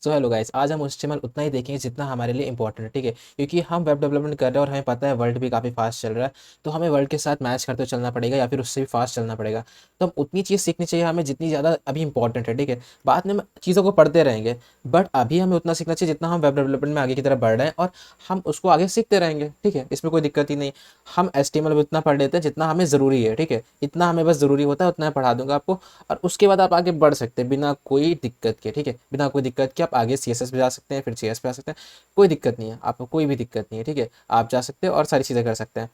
So hello guys, आज हम HTML उतना ही देखेंगे जितना हमारे लिए इंपॉर्टेंट है, ठीक है। क्योंकि हम वेब डेवलपमेंट कर रहे हैं और हमें पता है वर्ल्ड भी काफ़ी फास्ट चल रहा है, तो हमें वर्ल्ड के साथ मैच करते हुए चलना पड़ेगा या फिर उससे भी फास्ट चलना पड़ेगा। तो हम उतनी चीज़ सीखनी चाहिए हमें जितनी ज़्यादा अभी इंपॉर्टेंट है, ठीक है। बाद में हम चीज़ों को पढ़ते रहेंगे, बट अभी हमें उतना सीखना चाहिए जितना हम वेब डेवलपमेंट में आगे की तरफ बढ़ रहे हैं, और हम उसको आगे सीखते रहेंगे, ठीक है। इसमें कोई दिक्कत ही नहीं। हम HTML भी उतना पढ़ लेते हैं जितना हमें ज़रूरी है, ठीक है। इतना हमें बस ज़रूरी होता है उतना मैं पढ़ा दूंगा आपको, और उसके बाद आप आगे बढ़ सकते हैं बिना कोई दिक्कत के, ठीक है। बिना कोई दिक्कत के आप आगे CSS पे जा सकते हैं, फिर JS पे जा सकते हैं। कोई दिक्कत नहीं है, आपको कोई भी दिक्कत नहीं है, ठीक है। आप जा सकते हैं और सारी चीज़ें कर सकते हैं,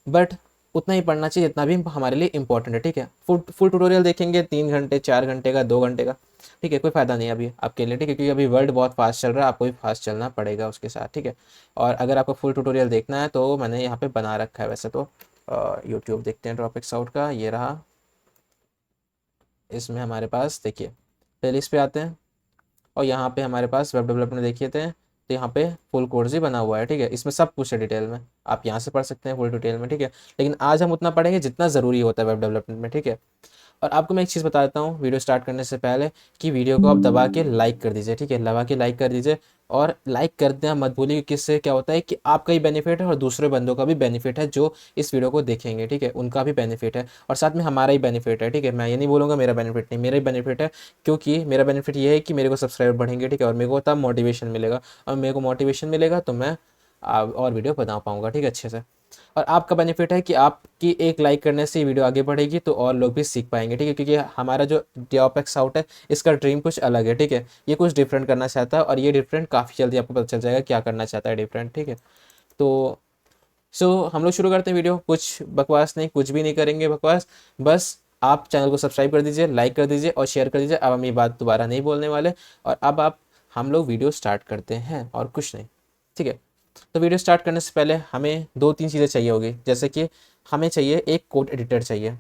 बट उतना ही पढ़ना चाहिए जितना भी हमारे लिए इंपॉर्टेंट है, ठीक है। फुल फुल ट्यूटोरियल देखेंगे 3 घंटे 4 घंटे का 2 घंटे का, ठीक है, कोई फ़ायदा नहीं है अभी आपके लिए, ठीक है। क्योंकि अभी वर्ल्ड बहुत फास्ट चल रहा है, आपको भी फास्ट चलना पड़ेगा उसके साथ, ठीक है। और अगर आपको फुल ट्यूटोरियल देखना है तो मैंने यहाँ पे बना रखा है वैसे तो। यूट्यूब देखते हैं ड्रॉपिक्स आउट का, ये रहा। इसमें हमारे पास देखिए प्लेलिस्ट पे आते हैं, और यहाँ पे हमारे पास वेब डेवलपमेंट देखिए थे, तो यहाँ पे फुल कोर्स ही बना हुआ है, ठीक है। इसमें सब कुछ है डिटेल में, आप यहाँ से पढ़ सकते हैं फुल डिटेल में, ठीक है। लेकिन आज हम उतना पढ़ेंगे जितना ज़रूरी होता है वेब डेवलपमेंट में, ठीक है। और आपको मैं एक चीज़ बता देता हूँ वीडियो स्टार्ट करने से पहले, कि वीडियो को आप दबा के लाइक कर दीजिए, ठीक है। दबा के लाइक कर दीजिए, और लाइक करते हैं मत भूलिए, कि किससे क्या होता है कि आपका ही बेनिफिट है और दूसरे बंदों का भी बेनिफिट है जो इस वीडियो को देखेंगे, ठीक है। उनका भी बेनिफिट है और साथ में हमारा ही बेनिफिट है, ठीक है। मैं ये नहीं बोलूँगा मेरा बेनिफिट नहीं, मेरा ही बेनिफिट है। क्योंकि मेरा बेनिफिट ये है कि मेरे को सब्सक्राइबर बढ़ेंगे, ठीक है, और मेरे को तब मोटिवेशन मिलेगा, और मेरे को मोटिवेशन मिलेगा तो मैं और वीडियो बना पाऊँगा, ठीक है, अच्छे से। और आपका बेनिफिट है कि आपकी एक लाइक करने से वीडियो आगे बढ़ेगी तो और लोग भी सीख पाएंगे, ठीक है। क्योंकि हमारा जो ड्रॉपएक्स आउट है, इसका ड्रीम कुछ अलग है, ठीक है। ये कुछ डिफरेंट करना चाहता है, और ये डिफरेंट काफ़ी जल्दी आपको पता चल जाएगा क्या करना चाहता है डिफरेंट, ठीक है। तो हम लोग शुरू करते हैं वीडियो। कुछ बकवास नहीं, कुछ भी नहीं करेंगे बकवास। बस आप चैनल को सब्सक्राइब कर दीजिए, लाइक कर दीजिए और शेयर कर दीजिए। अब हम ये बात दोबारा नहीं बोलने वाले, और अब आप हम लोग वीडियो स्टार्ट करते हैं और कुछ नहीं, ठीक है। तो वीडियो स्टार्ट करने से पहले हमें 2-3 चीज़ें चाहिए होगी, जैसे कि हमें चाहिए एक कोड एडिटर चाहिए,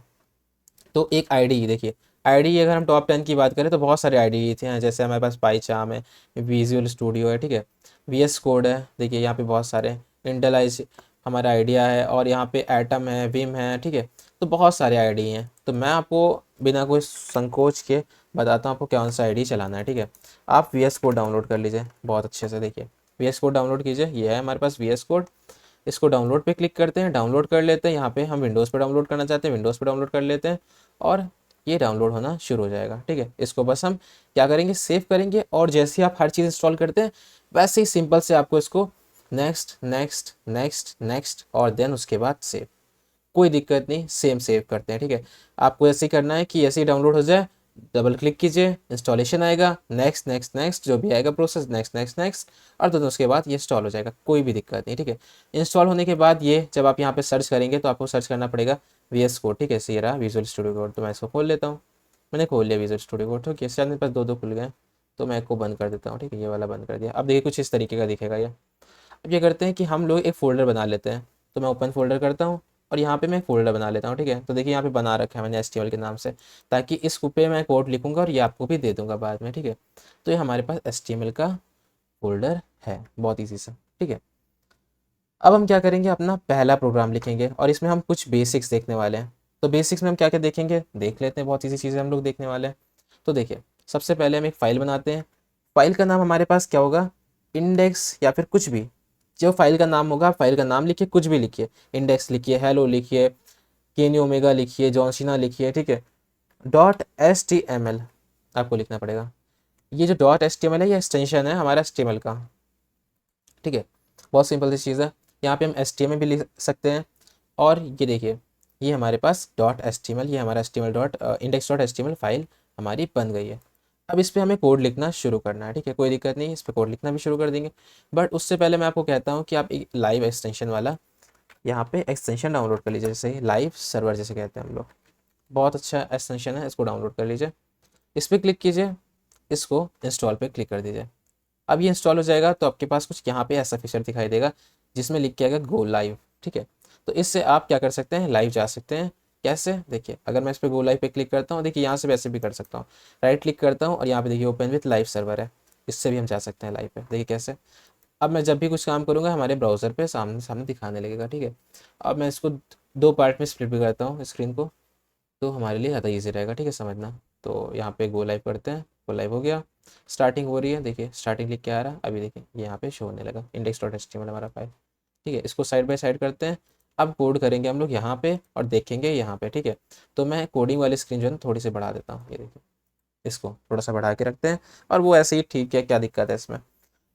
तो एक आईडी देखिए। आईडी अगर हम टॉप 10 की बात करें तो बहुत सारे आईडी थे हैं, जैसे हमारे पास पाईचार्म है, विजुअल स्टूडियो है, ठीक है, VS कोड है, देखिए यहाँ पे बहुत सारे इंटेलाइज हमारा आइडिया है, और यहाँ पे एटम है, विम है, ठीक है। तो बहुत सारे आईडी हैं, तो मैं आपको बिना कोई संकोच के बताता हूँ आपको कौन सा आईडी चलाना है, ठीक है। आप VS कोड डाउनलोड कर लीजिए बहुत अच्छे से, देखिए VS कोड डाउनलोड कीजिए, ये है हमारे पास VS कोड। इसको डाउनलोड पे क्लिक करते हैं, डाउनलोड कर लेते हैं। यहाँ पे हम विंडोज़ पे डाउनलोड करना चाहते हैं, विंडोज़ पे डाउनलोड कर लेते हैं, और ये डाउनलोड होना शुरू हो जाएगा, ठीक है। इसको बस हम क्या करेंगे, सेव करेंगे, और जैसे ही आप हर चीज़ इंस्टॉल करते हैं वैसे ही सिंपल से आपको इसको नेक्स्ट नेक्स्ट नेक्स्ट नेक्स्ट और देन उसके बाद सेव। कोई दिक्कत नहीं, सेम सेव करते हैं, ठीक है। आपको ऐसे ही करना है कि ऐसे ही डाउनलोड हो जाए, डबल क्लिक कीजिए, इंस्टॉलेशन आएगा, नेक्स्ट नेक्स्ट नेक्स्ट जो भी आएगा प्रोसेस, नेक्स्ट नेक्स्ट नेक्स्ट, और तो उसके बाद ये इंस्टॉल हो जाएगा, कोई भी दिक्कत नहीं, ठीक है। इंस्टॉल होने के बाद ये जब आप यहाँ पे सर्च करेंगे तो आपको सर्च करना पड़ेगा VS कोड, ठीक है। ये रहा विजुअल स्टूडियो कोड, तो मैं इसको खोल लेता हूँ। मैंने खोल लिया विजुअल स्टूडियो कोड, ठीक है। शायद मेरे पास दो दो खुल गए, तो मैं इसको बंद कर देता हूँ, ठीक है। ये वाला बंद कर दिया। अब देखिए कुछ इस तरीके का दिखेगा ये। अब ये करते हैं कि हम लोग एक फ़ोल्डर बना लेते हैं, तो मैं ओपन फोल्डर करता हूँ, और यहाँ पे मैं एक फ़ोल्डर बना लेता हूँ, ठीक है। तो देखिए यहाँ पे बना रखा है मैंने HTML के नाम से, ताकि इस पे मैं कोड लिखूँगा और ये आपको भी दे दूँगा बाद में, ठीक है। तो ये हमारे पास HTML का फ़ोल्डर है, बहुत ईजी सा, ठीक है। अब हम क्या करेंगे, अपना पहला प्रोग्राम लिखेंगे, और इसमें हम कुछ बेसिक्स देखने वाले हैं। तो बेसिक्स में हम क्या क्या देखेंगे, देख लेते हैं। बहुत ईजी चीज़ें हम लोग देखने वाले हैं। तो देखिए सबसे पहले हम एक फ़ाइल बनाते हैं। फाइल का नाम हमारे पास क्या होगा, इंडेक्स, या फिर कुछ भी जो फाइल का नाम होगा, फाइल का नाम लिखिए, कुछ भी लिखिए। इंडेक्स लिखिए, हेलो लिखिए, केनी ओमेगा लिखिए, जॉनसीना लिखिए, ठीक है। .html आपको लिखना पड़ेगा। ये जो .html है, ये एक्सटेंशन है हमारा HTML का, ठीक है। बहुत सिंपल सी चीज़ है। यहाँ पे हम HTML भी लिख सकते हैं, और ये देखिए ये हमारे पास .html, ये हमारा HTML index.html फाइल हमारी बन गई है। अब इस पर हमें कोड लिखना शुरू करना है, ठीक है। कोई दिक्कत नहीं, इस पर कोड लिखना भी शुरू कर देंगे, बट उससे पहले मैं आपको कहता हूँ कि आप एक लाइव एक्सटेंशन वाला यहाँ पे एक्सटेंशन डाउनलोड कर लीजिए, जैसे लाइव सर्वर जैसे कहते हैं हम लोग। बहुत अच्छा एक्सटेंशन है, इसको डाउनलोड कर लीजिए। इस पर क्लिक कीजिए, इसको इंस्टॉल पे क्लिक कर दीजिए। अब ये इंस्टॉल हो जाएगा तो आपके पास कुछ यहाँ पे ऐसा फीचर दिखाई देगा जिसमें लिख के आएगा गो लाइव, ठीक है। तो इससे आप क्या कर सकते हैं, लाइव जा सकते हैं। कैसे, देखिए अगर मैं इस पर गो लाइव पे क्लिक करता हूँ, देखिए यहाँ से वैसे भी कर सकता हूँ। राइट क्लिक करता हूँ और यहाँ पे देखिए ओपन विथ लाइव सर्वर है, इससे भी हम जा सकते हैं लाइव पे, देखिए कैसे। अब मैं जब भी कुछ काम करूँगा हमारे ब्राउज़र पे सामने सामने दिखाने लगेगा, ठीक है। अब मैं इसको दो पार्ट में स्प्लिट भी करता हूँ स्क्रीन को, तो हमारे लिए ज़्यादा ईजी रहेगा, ठीक है, समझना। तो यहाँ पे गो लाइव करते हैं, वो लाइव हो गया, स्टार्टिंग हो रही है, देखिए स्टार्टिंग लिख के आ रहा है, अभी देखिए ये यहाँ पे शो होने लगा index.html हमारा फाइल। ठीक है, इसको साइड बाय साइड करते हैं। अब कोड करेंगे हम लोग यहाँ पे और देखेंगे यहाँ पे। ठीक है, तो मैं कोडिंग वाली स्क्रीन जो है ना थोड़ी सी बढ़ा देता हूँ, ये देखिए इसको थोड़ा सा बढ़ा के रखते हैं, और वो ऐसे ही ठीक है, क्या दिक्कत है इसमें।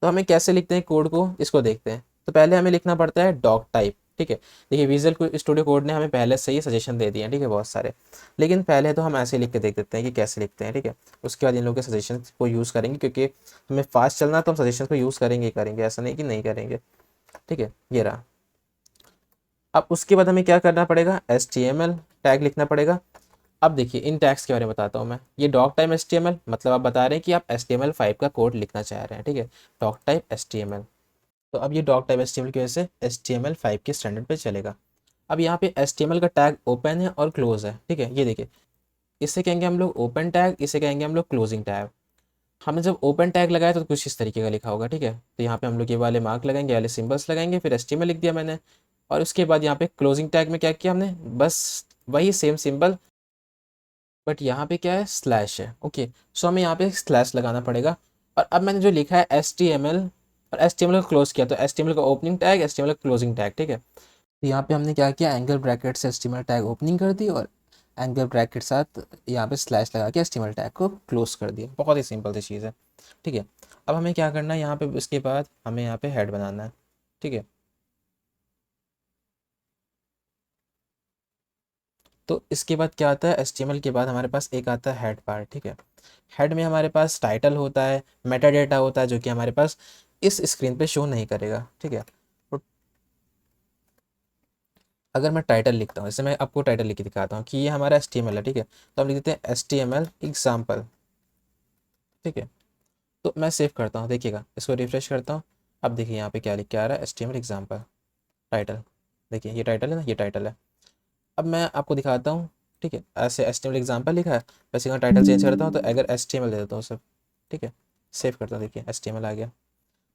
तो हमें कैसे लिखते हैं कोड को, इसको देखते हैं। तो पहले हमें लिखना पड़ता है डॉक टाइप। ठीक है, देखिए विजुअल स्टूडियो कोड ने हमें पहले से ही सजेशन दे दिए हैं, ठीक है, बहुत सारे। लेकिन पहले तो हम ऐसे लिख के देख देते हैं कि कैसे लिखते हैं। ठीक है, उसके बाद इन लोगों के सजेशन को यूज़ करेंगे, क्योंकि हमें फास्ट चलना है तो हम सजेशन को यूज़ करेंगे ही करेंगे, ऐसा नहीं कि नहीं करेंगे। ठीक है, ये रहा। अब उसके बाद हमें क्या करना पड़ेगा, HTML टैग लिखना पड़ेगा। अब देखिए इन टैग्स के बारे में बताता हूँ मैं। ये डॉक टाइप HTML मतलब आप बता रहे हैं कि आप HTML5 का कोड लिखना चाह रहे हैं। ठीक है, डॉक टाइप HTML। तो अब ये डॉक टाइप HTML की वजह से HTML5 के स्टैंडर्ड पे चलेगा। अब यहाँ पे HTML का टैग ओपन है और क्लोज है। ठीक है, ये देखिए इसे कहेंगे हम लोग ओपन टैग, इसे कहेंगे हम लोग क्लोजिंग टैग। हमने जब ओपन टैग लगाया तो कुछ इस तरीके का लिखा होगा। ठीक है, तो यहाँ पे हम लोग ये वाले मार्क लगाएंगे, वाले सिंबल्स लगाएंगे, फिर HTML लिख दिया मैंने। और उसके बाद यहाँ पे क्लोजिंग टैग में क्या किया हमने, बस वही सेम सिंबल, बट यहाँ पे क्या है, स्लैश है। ओके, सो हमें यहाँ पे स्लैश लगाना पड़ेगा। और अब मैंने जो लिखा है HTML, और HTML को क्लोज किया, तो HTML का ओपनिंग टैग, HTML का क्लोजिंग टैग। ठीक है, तो यहाँ पे हमने क्या किया, एंगल ब्रैकेट से HTML टैग ओपनिंग कर दी, और एंगल ब्रैकेट साथ यहाँ पे स्लैश लगा के HTML टैग को क्लोज कर दिया। बहुत ही सिंपल सी चीज़ है। ठीक है, अब हमें क्या करना है यहाँ पे, उसके बाद हमें यहाँ पे हेड बनाना है। ठीक है, तो इसके बाद क्या आता है, HTML के बाद हमारे पास एक आता है हेड पार्ट। ठीक है, हेड में हमारे पास टाइटल होता है, मेटा डेटा होता है, जो कि हमारे पास इस स्क्रीन पे शो नहीं करेगा। ठीक है, तो अगर मैं टाइटल लिखता हूँ, जैसे मैं आपको टाइटल लिख के दिखाता हूँ कि ये हमारा HTML है। ठीक है, तो हम लिख देते हैं HTML एग्जाम्पल। ठीक है, तो मैं सेव करता हूँ, देखिएगा इसको रिफ्रेश करता हूँ। अब देखिए यहाँ पे क्या लिख के आ रहा है, HTML एग्जाम्पल टाइटल। देखिए ये टाइटल है ना, ये टाइटल है। अब मैं आपको दिखाता हूँ। ठीक है, ऐसे HTML एग्जाम्पल लिखा है, वैसे यहाँ टाइटल चेंज करता हूँ, तो अगर HTML दे देता हूँ सब। ठीक है, सेव करता हूँ, देखिए HTML आ गया।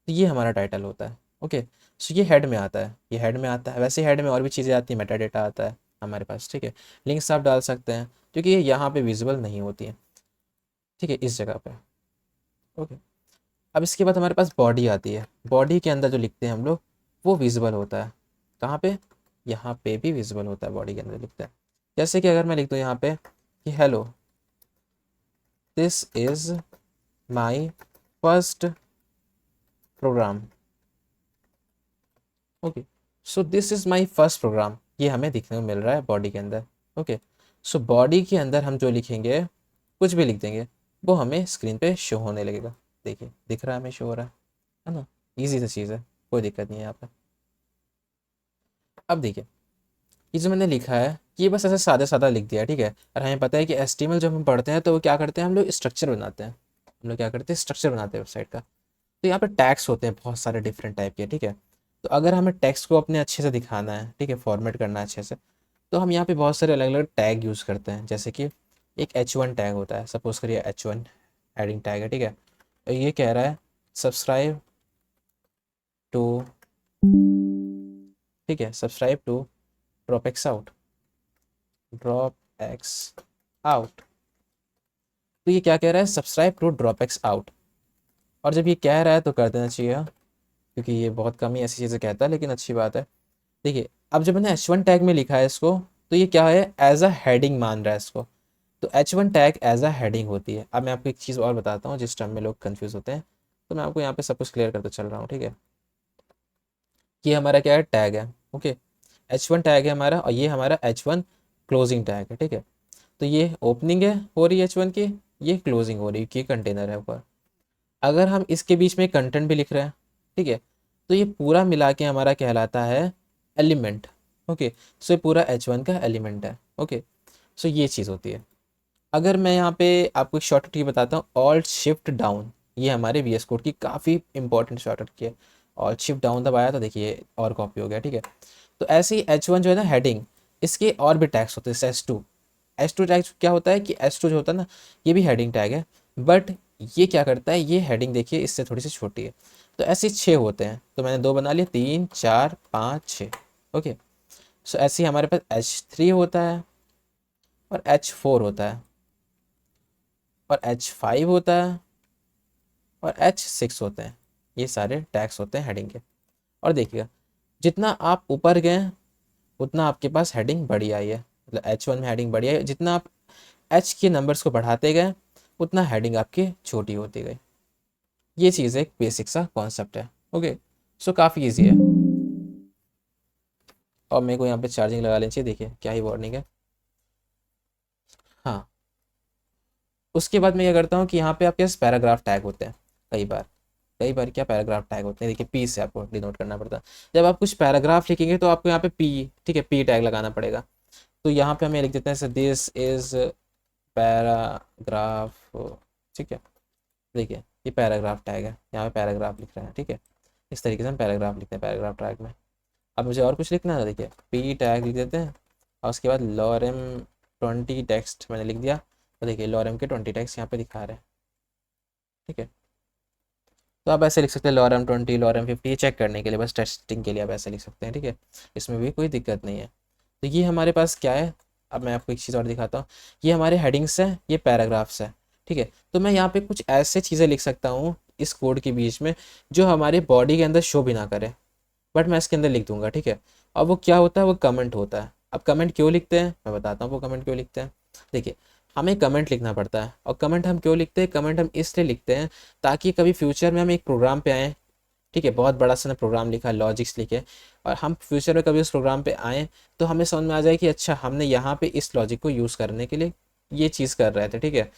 तो ये हमारा टाइटल होता है। ओके, सो ये हेड में आता है, ये हेड में आता है। वैसे हेड में और भी चीज़ें आती हैं, मेटा डेटा आता है हमारे पास। ठीक है, लिंक्स आप डाल सकते हैं, क्योंकि ये यहाँ पे विजिबल नहीं होती है। ठीक है, इस जगह पे। ओके, अब इसके बाद हमारे पास बॉडी आती है। बॉडी के अंदर जो लिखते हैं हम लोग, वो विजिबल होता है। कहाँ पे, यहाँ पे भी विजिबल होता है, बॉडी के अंदर लिखते हैं। जैसे कि अगर मैं लिख दूँ यहाँ पे कि hello, this is my first program. Okay, so this is my first program, ये हमें दिखने को मिल रहा है बॉडी के अंदर। ओके, सो बॉडी के अंदर हम जो लिखेंगे, कुछ भी लिख देंगे, वो हमें स्क्रीन पे शो होने लगेगा। देखिए दिख रहा है, हमें शो हो रहा है ना। ईजी सी चीज़ है, कोई दिक्कत नहीं है यहाँ पे। अब देखिए ये जो मैंने लिखा है, ये बस ऐसे सादा सादा लिख दिया। ठीक है, और हमें पता है कि HTML जब हम पढ़ते हैं तो वो क्या करते हैं, हम लोग स्ट्रक्चर बनाते हैं। हम लोग क्या करते हैं, स्ट्रक्चर बनाते हैं वेबसाइट का। तो यहाँ पे टैग्स होते हैं बहुत सारे डिफरेंट टाइप के। ठीक है, तो अगर हमें टेक्स्ट को अपने अच्छे से दिखाना है, ठीक है, फॉर्मेट करना है अच्छे से, तो हम यहाँ पे बहुत सारे अलग अलग टैग यूज़ करते हैं। जैसे कि एक H1 टैग होता है, सपोज करिए H1 हेडिंग टैग है। ठीक है, तो ये कह रहा है सब्सक्राइब टू, ठीक है, subscribe to drop X out, drop X out. तो ये क्या कह रहा है, subscribe to drop X out. और जब ये कह रहा है तो कर देना चाहिए, क्योंकि ये बहुत कम ही ऐसी चीज़ें कहता है, लेकिन अच्छी बात है। देखिए अब जब मैंने H1 टैग में लिखा है इसको, तो ये क्या है, एज अ हेडिंग मान रहा है इसको। तो H1 tag as a heading होती है। अब मैं आपको एक चीज़ और बताता हूँ जिस टाइम में लोग कंफ्यूज होते हैं, तो मैं आपको यहाँ पे सब कुछ क्लियर करते चल रहा हूँ। ठीक है, ये हमारा क्या है, टैग है। ओके, H1 टैग है हमारा, और ये हमारा H1 क्लोजिंग टैग है। ठीक है, तो ये ओपनिंग है हो रही है H1 की, ये क्लोजिंग हो रही है, ये कंटेनर है ऊपर। अगर हम इसके बीच में कंटेंट भी लिख रहे हैं, ठीक है, तो ये पूरा मिला के हमारा कहलाता है एलिमेंट। ओके, सो ये पूरा H1 का एलिमेंट है। ओके, सो ये चीज़ होती है। अगर मैं यहाँ पे आपको एक शॉर्टकट की बताता हूँ, ऑल्ट शिफ्ट डाउन, ये हमारे VS कोड की काफ़ी इंपॉर्टेंट शॉर्टकट की है। ऑल्ट शिफ्ट डाउन दबाया तो देखिए और कॉपी हो गया। ठीक है, तो ऐसे ही H1 जो है ना हेडिंग, इसके और भी टैग्स होते हैं, जैसे S2। S2 टैग क्या होता है कि S2 जो होता है ना, ये भी हेडिंग टैग है, बट ये क्या करता है, ये हेडिंग देखिए इससे थोड़ी सी छोटी है। तो ऐसे 6 होते हैं, तो मैंने 2 बना लिए, 3 4 5 6। ओके, सो ऐसे ही हमारे पास H3 होता है और H4 होता है। और H5 होता है और H6 होते हैं। ये सारे टैग्स होते हैं हेडिंग के। और देखिएगा जितना आप ऊपर गए उतना आपके पास हेडिंग बड़ी आई है, मतलब H1 में हेडिंग बड़ी आई, जितना आप H के नंबर्स को बढ़ाते गए उतना हेडिंग आपकी छोटी होती गई। ये चीज़ एक बेसिक सा कॉन्सेप्ट है। ओके, सो काफ़ी ईजी है। और मेरे को यहाँ पे चार्जिंग लगा लेनी चाहिए, देखिए क्या ही वार्निंग है। हाँ, उसके बाद मैं क्या करता हूँ कि यहाँ पे आपके पास पैराग्राफ टैग होते हैं। कई बार क्या पैराग्राफ टैग होते हैं, देखिए पी से आपको डिनोट करना पड़ता है। जब आप कुछ पैराग्राफ लिखेंगे तो आपको यहाँ पे पी, ठीक है, पी टैग लगाना पड़ेगा। तो यहाँ पे हमें लिख देते हैं दिस इज पैराग्राफ, ठीक है। देखिए ये पैराग्राफ टैग है, यहाँ पे पैराग्राफ लिख रहे हैं, ठीक है। इस तरीके से हम पैराग्राफ लिखते हैं पैराग्राफ टैग में। अब मुझे और कुछ लिखना है, देखिए पी टैग लिख देते हैं और उसके बाद लॉरम 20 टेक्स्ट मैंने लिख दिया। तो देखिए लॉरम के 20 टेक्स्ट यहाँ पे दिखा रहे हैं, ठीक है। तो आप ऐसे लिख सकते हैं लॉरम 20, लॉरम 50, चेक करने के लिए, बस टेस्टिंग के लिए आप ऐसे लिख सकते हैं, ठीक है। इसमें भी कोई दिक्कत नहीं है। तो ये हमारे पास क्या है, अब मैं आपको एक चीज़ और दिखाता हूँ। ये हमारे हेडिंग्स हैं, ये पैराग्राफ्स है, ठीक है। तो मैं यहाँ पे कुछ ऐसे चीज़ें लिख सकता हूँ इस कोड के बीच में जो हमारे बॉडी के अंदर शो भी ना करे, बट मैं इसके अंदर लिख दूंगा, ठीक है। और वो क्या होता है, वो कमेंट होता है। अब कमेंट क्यों लिखते हैं मैं बताता हूँ, वो कमेंट क्यों लिखते हैं। देखिए हमें कमेंट लिखना पड़ता है, और कमेंट हम क्यों लिखते हैं, कमेंट हम इसलिए लिखते हैं ताकि कभी फ्यूचर में हम एक प्रोग्राम पे आएँ, ठीक है, बहुत बड़ा सा प्रोग्राम लिखा, लॉजिक्स लिखे, और हम फ्यूचर में कभी उस प्रोग्राम पे आएँ तो हमें समझ में आ जाए कि अच्छा हमने यहाँ पे इस लॉजिक को यूज़ करने के लिए ये चीज़ कर रहे थे, ठीक है।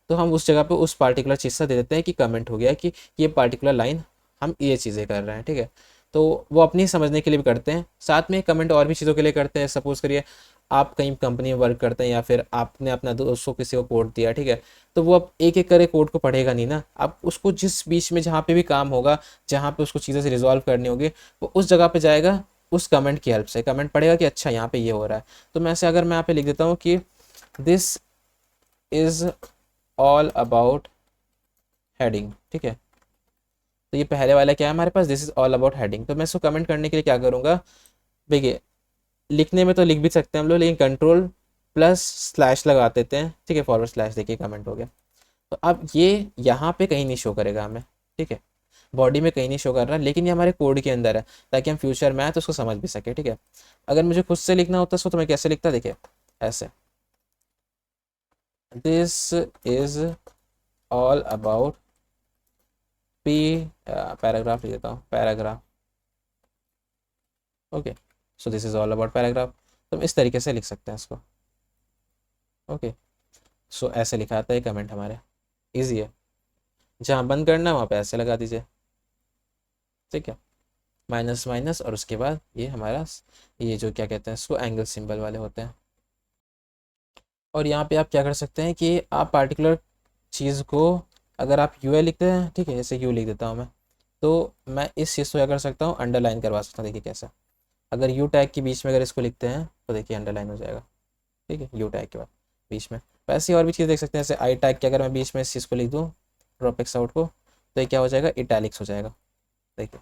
तो हम उस जगह पे उस पार्टिकुलर चीज़ से दे देते हैं कि कमेंट हो गया कि ये पार्टिकुलर लाइन हम ये चीज़ें कर रहे हैं, ठीक है। तो वो अपनी समझने के लिए भी करते हैं, साथ में कमेंट और भी चीज़ों के लिए करते हैं। सपोज करिए आप कहीं कंपनी में वर्क करते हैं या फिर आपने अपना दोस्तों किसी को कोड दिया, ठीक है। तो वो अब एक एक करे कोड को पढ़ेगा नहीं ना, आप उसको जिस बीच में जहाँ पे भी काम होगा, जहाँ पे उसको चीज़ें से रिजॉल्व करनी होगी, वो उस जगह पे जाएगा, उस कमेंट की हेल्प से कमेंट पढ़ेगा कि अच्छा यहाँ पे ये हो रहा है। तो मैं से अगर मैं यहाँ पे लिख देता हूँ कि this is all about heading, ठीक है। तो ये पहले वाला क्या है हमारे पास, this is all about heading. तो मैं इसको कमेंट करने के लिए क्या करूँगा, देखिए लिखने में तो लिख भी सकते हैं हम लोग, लेकिन कंट्रोल प्लस स्लैश लगा देते हैं, ठीक है, फॉरवर्ड स्लैश, देखिए कमेंट हो गया। तो अब ये यहाँ पे कहीं नहीं शो करेगा हमें, ठीक है, बॉडी में कहीं नहीं शो कर रहा, लेकिन ये हमारे कोड के अंदर है ताकि हम फ्यूचर में आए तो उसको समझ भी सके, ठीक है। अगर मुझे खुद से लिखना होता तो मैं कैसे लिखता, देखिए ऐसे, this is all about P, paragraph लिख देता हूँ, paragraph, okay. So this is all about paragraph. तो हम इस तरीके से लिख सकते हैं इसको, ओके। सो ऐसे लिखा आता है कमेंट हमारे, इजी है। जहाँ बंद करना है वहाँ पे ऐसे लगा दीजिए, ठीक है, माइनस माइनस, और उसके बाद ये हमारा ये जो क्या कहते हैं इसको, एंगल सिंबल वाले होते हैं। और यहाँ पे आप क्या कर सकते हैं कि आप पार्टिकुलर चीज़ को, अगर आप यू ए लिखते हैं, ठीक है, जैसे यू लिख देता हूँ मैं, तो मैं इस चीज़ को क्या कर सकता हूँ, अंडरलाइन करवा सकता हूँ, देखिए कैसे। अगर यू टैग के बीच में अगर इसको लिखते हैं तो देखिए अंडरलाइन हो जाएगा, ठीक है, यू टैग के बाद बीच में। वैसे और भी चीज़ देख सकते हैं, जैसे आई टैग के अगर मैं बीच में इस चीज़ को लिख दूँ, ड्रॉप एक्स आउट को, तो ये क्या हो जाएगा, इटैलिक्स हो जाएगा, देखिए।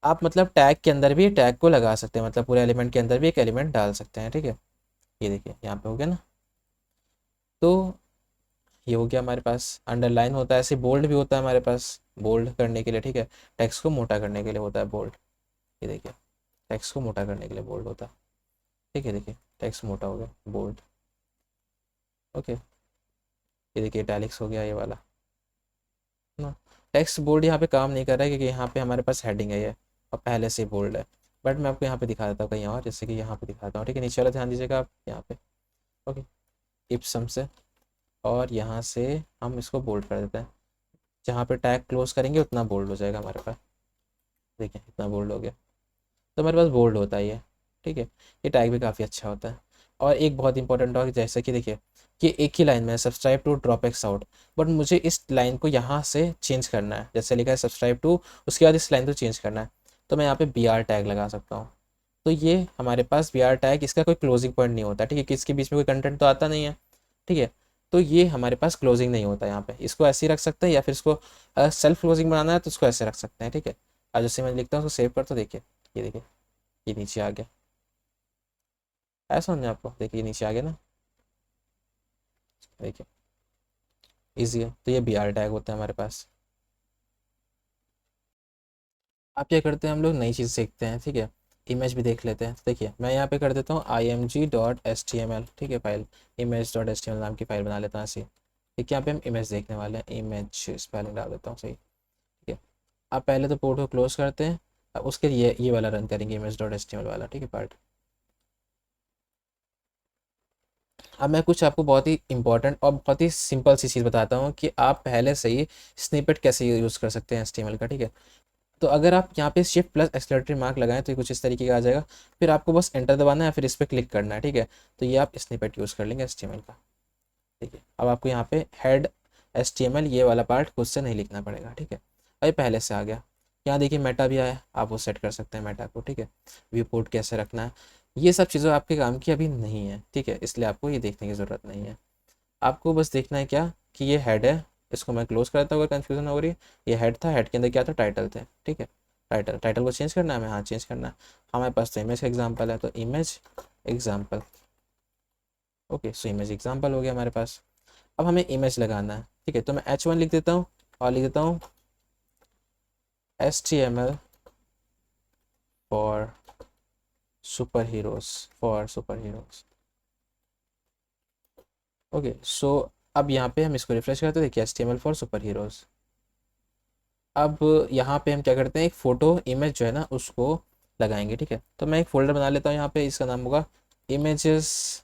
आप मतलब टैग के अंदर भी टैग को लगा सकते हैं, मतलब पूरे एलिमेंट के अंदर भी एक एलिमेंट डाल सकते हैं, ठीक है। ये देखिए यहाँ पे हो गया ना। तो ये हो गया हमारे पास, अंडरलाइन होता है, ऐसे बोल्ड भी होता है हमारे पास, बोल्ड करने के लिए, ठीक है, टेक्स्ट को मोटा करने के लिए होता है बोल्ड। ये देखिए टेक्स्ट को मोटा करने के लिए बोल्ड होता है, ठीक है, देखिए टेक्स्ट मोटा हो गया, बोल्ड, ओके। ये देखिए इटैलिक्स हो गया ये वाला ना। टेक्स्ट बोल्ड यहाँ पे काम नहीं कर रहा है क्योंकि यहाँ पे हमारे पास हेडिंग है ये, और पहले से बोल्ड है। बट मैं आपको यहाँ पे दिखा देता हूँ कहीं और, जैसे कि यहाँ पे दिखाता हूँ, ठीक है, नीचे वाला ध्यान दीजिएगा आप यहाँ पे, ओके, इप्सम से, और यहाँ से हम इसको बोल्ड कर देते हैं। जहाँ पे टैग क्लोज करेंगे उतना बोल्ड हो जाएगा हमारे पास, देखिए इतना बोल्ड हो गया। तो हमारे पास बोल्ड होता है ये, ठीक है। ये टैग भी काफ़ी अच्छा होता है। और एक बहुत इंपॉर्टेंट टॉक, जैसे कि देखिए कि एक ही लाइन में subscribe to drop X out, but मुझे इस लाइन को यहाँ से चेंज करना है, जैसे लिखा है सब्सक्राइब टू, उसके बाद इस लाइन को चेंज करना है, तो मैं यहाँ पे बी आर टैग लगा सकता हूँ। तो ये हमारे पास बी आर टैग, इसका कोई क्लोजिंग पॉइंट नहीं होता, ठीक है, कि इसके बीच में कोई कंटेंट तो आता नहीं है, ठीक है। तो ये हमारे पास क्लोजिंग नहीं होता यहाँ पे, इसको ऐसे ही रख सकते हैं, या फिर इसको सेल्फ क्लोजिंग बनाना है तो उसको ऐसे रख सकते हैं, ठीक है। अब जैसे मैं लिखता हूँ उसको सेव कर, तो देखिए ये देखिए ये नीचे आ गया, ऐसा समझे आपको, देखिए नीचे आ गया ना, देखिए ईजी है। तो ये बी आर टैग होता है हमारे पास। अब क्या करते हैं हम लोग, नई चीज़ सीखते हैं, ठीक है। इमेज भी देख लेते हैं। देखिए मैं यहाँ पे कर देता हूँ img.html, ठीक है, फाइल image.html नाम की फाइल बना लेता हूँ ऐसे। ठीक है, यहाँ पे हम इमेज देखने वाले हैं, इमेज स्पेलिंग डाल देता हूँ सही, ठीक है। अब पहले तो पोर्ट को क्लोज करते हैं। अब उसके लिए ये वाला रन करेंगे, image.html वाला, ठीक है, पार्ट। अब मैं कुछ आपको बहुत ही इंपॉर्टेंट और बहुत ही सिंपल सी चीज़ बताता हूँ कि आप पहले से ही स्निपेट कैसे यूज़ कर सकते हैं HTML का, ठीक है। तो अगर आप यहाँ पे शिफ्ट प्लस एक्सक्लेमेटरी मार्क लगाएं तो ये कुछ इस तरीके का आ जाएगा। फिर आपको बस एंटर दबाना है, फिर इस पर क्लिक करना है, ठीक है। तो ये आप स्निपेट यूज़ कर लेंगे HTML का, ठीक है। अब आपको यहाँ पे हेड HTML ये वाला पार्ट खुद से नहीं लिखना पड़ेगा, ठीक है। अब ये पहले से आ गया। यहाँ देखिए मेटा भी आया, आप वो सेट कर सकते हैं मेटा को, ठीक है। व्यू पोर्ट कैसे रखना है, ये सब चीज़ें आपके काम की अभी नहीं है, ठीक है, इसलिए आपको ये देखने की ज़रूरत नहीं है। आपको बस देखना है क्या, कि ये हेड है। इसको मैं क्लोज करता हूँ अगर कन्फ्यूजन हो रही है। ये हेड था, हेड के अंदर क्या था, टाइटल थे, ठीक है। टाइटल, टाइटल को चेंज करना है हमें, हाँ चेंज करना है। हमारे पास तो इमेज का एग्जाम्पल है, तो image example, okay. So image example हो गया हमारे पास। अब हमें इमेज लगाना है, ठीक है। तो मैं H1 लिख देता हूँ और लिख देता हूँ HTML for super heroes, for super heroes, okay. So अब यहाँ पे हम इसको रिफ्रेश करते हैं, देखिए HTML फॉर सुपर हीरोज। अब यहाँ पे हम क्या करते हैं, एक फ़ोटो इमेज जो है ना उसको लगाएंगे, ठीक है। तो मैं एक फ़ोल्डर बना लेता हूँ यहाँ पे, इसका नाम होगा इमेजेस,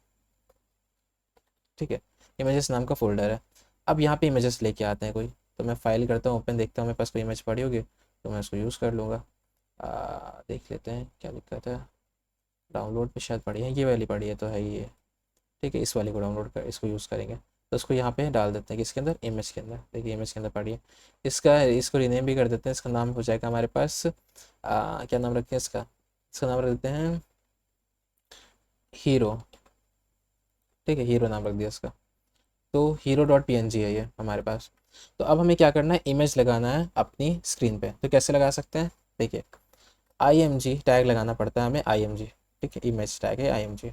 ठीक है। इमेजेस नाम का फ़ोल्डर है। अब यहाँ पे इमेजेस लेके आते हैं कोई। तो मैं फाइल करता हूँ ओपन, देखता हूँ मेरे पास कोई इमेज पड़ी होगी तो मैं उसको यूज़ कर लूँगा। देख लेते हैं क्या दिक्कत है। डाउनलोड पे शायद पड़ी है, ये वाली पड़ी है तो है ये, ठीक है। इस वाली को डाउनलोड कर, इसको यूज़ करेंगे। तो इसको यहाँ पे डाल देते हैं, किसके अंदर, इमेज के अंदर। देखिए इमेज के अंदर पड़ी है। इसको रीनेम भी कर देते हैं। इसका नाम हो जाएगा हमारे पास क्या नाम रखते हैं इसका, इसका नाम रख देते हैं हीरो, ठीक है। हीरो नाम रख दिया इसका। तो हीरो डॉट PNG है ये हमारे पास। तो अब हमें क्या करना है, इमेज लगाना है अपनी स्क्रीन पे। तो कैसे लगा सकते हैं, देखिए IMG टैग लगाना पड़ता है हमें, IMG, ठीक है। इमेज टैग है IMG।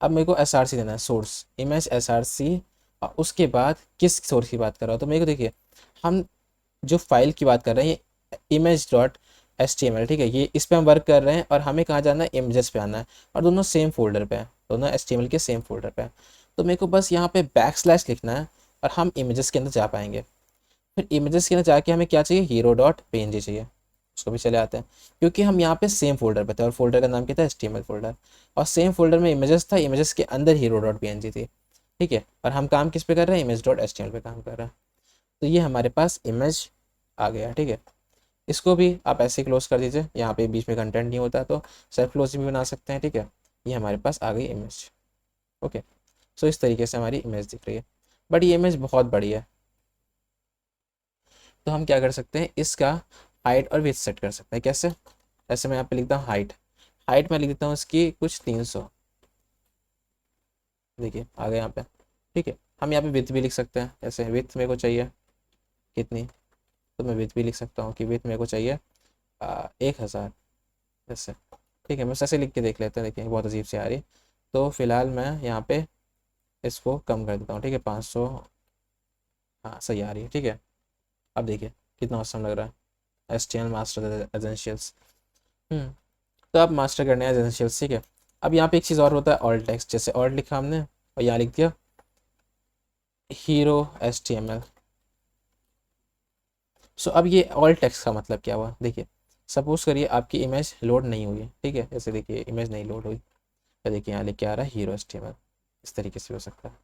अब मेरे को SRC देना है, सोर्स इमेज SRC। और उसके बाद किस सोर्स की बात कर रहा हूँ, तो मेरे को देखिए हम जो फाइल की बात कर रहे हैं ये image.html, ठीक है। ये इस पे हम वर्क कर रहे हैं और हमें कहाँ जाना है, इमेजेस पे आना है। और दोनों सेम फोल्डर पे हैं, दोनों HTML के सेम फोल्डर पे हैं। तो मेरे को बस यहाँ पे बैकस्लैश लिखना है और हम इमेजेस के अंदर जा पाएंगे। फिर इमेजेस के अंदर जाके हमें क्या चाहिए, hero.png चाहिए। उसको भी चले आते हैं, क्योंकि हम यहाँ पे सेम फोल्डर पे थे और फोल्डर का नाम क्या था, HTML फोल्डर। और सेम फोल्डर में इमेजेस था, इमेजेस के अंदर hero.png थी, ठीक है। और हम काम किस पे कर रहे हैं, image.html पे काम कर रहे हैं। तो ये हमारे पास इमेज आ गया, ठीक है। इसको भी आप ऐसे क्लोज कर दीजिए, यहाँ पे बीच में कंटेंट नहीं होता तो सेल्फ क्लोज भी बना सकते हैं, ठीक है। ये हमारे पास आ गई इमेज, ओके। सो इस तरीके से हमारी इमेज दिख रही है, बट ये इमेज बहुत बड़ी है। तो हम क्या कर सकते हैं, इसका हाइट और विड्थ सेट कर सकते हैं। कैसे, ऐसे मैं यहाँ पे लिखता हूँ हाइट, हाइट में लिख देता हूँ इसकी कुछ 300, देखिए आ गया यहाँ पे, ठीक है। हम यहाँ पे विड्थ भी लिख सकते हैं, ऐसे विड्थ मेरे को चाहिए कितनी, तो मैं विड्थ भी लिख सकता हूँ कि विड्थ मेरे को चाहिए 1000, ऐसे, ठीक है। मैं ऐसे लिख के देख लेते हैं, देखिए बहुत अजीब सी आ रही। तो फिलहाल मैं यहाँ पे इसको कम कर देता हूँ, ठीक है, 500, हाँ सही आ रही है, ठीक है। अब देखिए कितना औसम लग रहा है, HTML मास्टर एसेंशियल्स। तो अब मास्टर करने हैं एसेंशियल्स, ठीक है। अब यहाँ पे एक चीज़ और होता है, ऑल्ट टेक्स्ट। जैसे ऑल्ट लिखा हमने और यहाँ लिख दिया हीरो HTML। सो अब ये ऑल्ट टेक्स्ट का मतलब क्या हुआ, देखिए सपोज करिए आपकी इमेज लोड नहीं हुई है, ठीक है। जैसे देखिए इमेज नहीं लोड हुई, तो देखिए यहाँ लिख के आ रहा है हीरो HTML। इस तरीके से हो सकता है,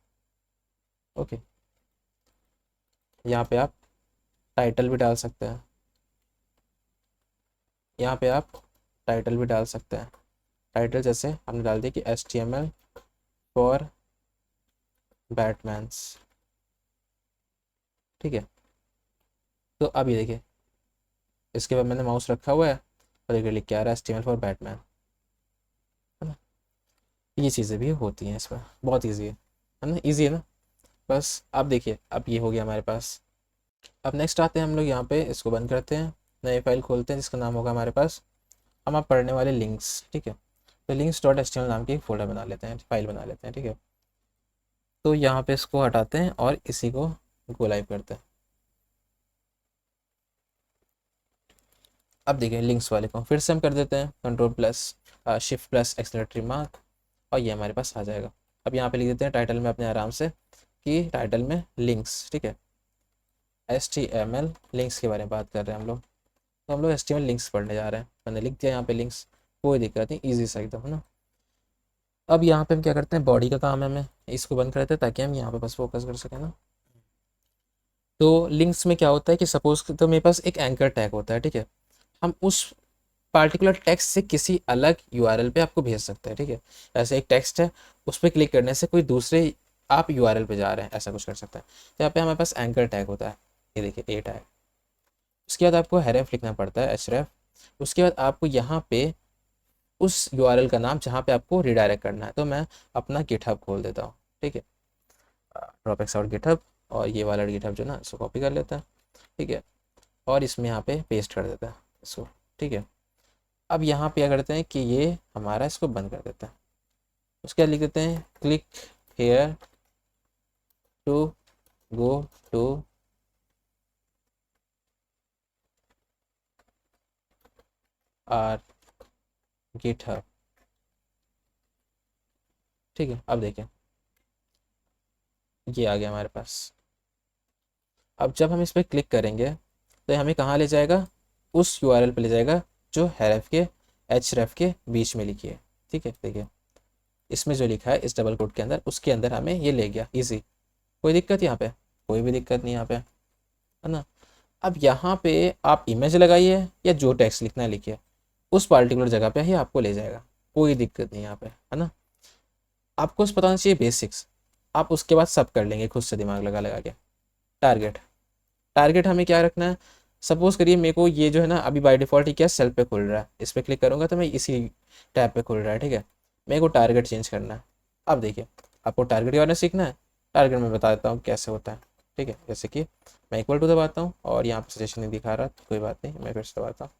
ओके। यहाँ पे आप टाइटल भी डाल सकते हैं, यहाँ पे आप टाइटल भी डाल सकते हैं। टाइटल जैसे हमने डाल दिया कि HTML फॉर बैटमैन्स, ठीक है। तो अब ये देखिए इसके बाद मैंने माउस रखा हुआ है और देखिए लिख के आ रहा है HTML फॉर बैटमैन, है ना। ये चीज़ें भी होती हैं इसमें, बहुत ईजी है ना, ईजी है ना। बस अब देखिए अब ये हो गया हमारे पास। अब नेक्स्ट आते हैं हम लोग यहाँ पे, इसको बंद करते हैं, नई फाइल खोलते हैं जिसका नाम होगा हमारे पास, हम आप पढ़ने वाले लिंक्स, ठीक है। तो links.html नाम की एक फोल्डर बना लेते हैं, फाइल बना लेते हैं, ठीक है। तो यहाँ पे इसको हटाते हैं और इसी को गो लाइव करते हैं। अब देखिए लिंक्स वाले को फिर से हम कर देते हैं control plus shift plus exclamatory mark, और ये हमारे पास आ जाएगा। अब यहाँ पे लिख देते हैं टाइटल में अपने आराम से कि टाइटल में लिंक्स, ठीक है, HTML लिंक्स के बारे में बात कर रहे हैं हम लोग, तो हम लोग HTML लिंक्स पढ़ने जा रहे हैं। मैंने लिख दिया यहाँ पे लिंक्स, कोई दिक्कत नहीं, ईजी सा एकदम, है ना। अब यहाँ पे हम क्या करते हैं, बॉडी का काम है, हमें इसको बंद कर देते हैं ताकि हम यहाँ पे बस फोकस कर सकें ना। तो लिंक्स में क्या होता है कि सपोज तो मेरे पास एक एंकर टैग होता है, ठीक है, हम उस पार्टिकुलर टेक्स्ट से किसी अलग यूआरएल पे आपको भेज सकते हैं, ठीक है। ऐसे एक टेक्स्ट है, उस पर क्लिक करने से कोई दूसरे आप यूआरएल पे जा रहे हैं, ऐसा कुछ कर सकते हैं। तो यहाँ पे हमारे पास एंकर टैग होता है, ये देखिए ए टैग। उसके बाद आपको href लिखना पड़ता है, href। उसके बाद आपको यहाँ पे उस यूआरएल का नाम जहाँ पे आपको रिडायरेक्ट करना है, तो मैं अपना गिटहब खोल देता हूँ, ठीक है, ड्रॉप एक्स आउट गिटहब, और ये वाला गिटहब जो ना इसको कॉपी कर लेता है, ठीक है, और इसमें यहाँ पे पेस्ट कर देता है इसको, ठीक है। अब यहाँ पे क्या करते हैं कि ये हमारा इसको बंद कर देता है। उसके बाद लिख देते हैं click here to go to our GitHub, ठीक है। अब देखें ये आ गया हमारे पास। अब जब हम इस पर क्लिक करेंगे तो हमें कहाँ ले जाएगा, उस यूआरएल पे ले जाएगा जो href के href के बीच में लिखी है, ठीक है। देखिए इसमें जो लिखा है इस डबल कोट के अंदर, उसके अंदर हमें ये ले गया, इजी। कोई दिक्कत यहाँ पे, कोई भी दिक्कत नहीं यहाँ पे, है ना। अब यहाँ पे आप इमेज लगाइए या जो टेक्स्ट लिखना है लिखिए, उस पार्टिकुलर जगह पे ही आपको ले जाएगा, कोई दिक्कत नहीं यहाँ पे, है ना। आपको पता होना चाहिए बेसिक्स, आप उसके बाद सब कर लेंगे खुद से दिमाग लगा लगा के। टारगेट, टारगेट हमें क्या रखना है, सपोज करिए मेरे को ये जो है ना अभी बाय डिफ़ॉल्ट ही क्या सेल पे खुल रहा है, इस पर क्लिक करूँगा तो मैं इसी टैब पे खुल रहा है, ठीक है। मेरे को टारगेट चेंज करना है। अब देखिए आपको टारगेट के बारे में सीखना है, टारगेट में बता देता हूँ कैसे होता है, ठीक है। जैसे कि मैं इक्वल टू दबाता हूँ और यहाँ पर सजेशन नहीं दिखा रहा, तो कोई बात नहीं, मैं फिर से दबाता हूँ,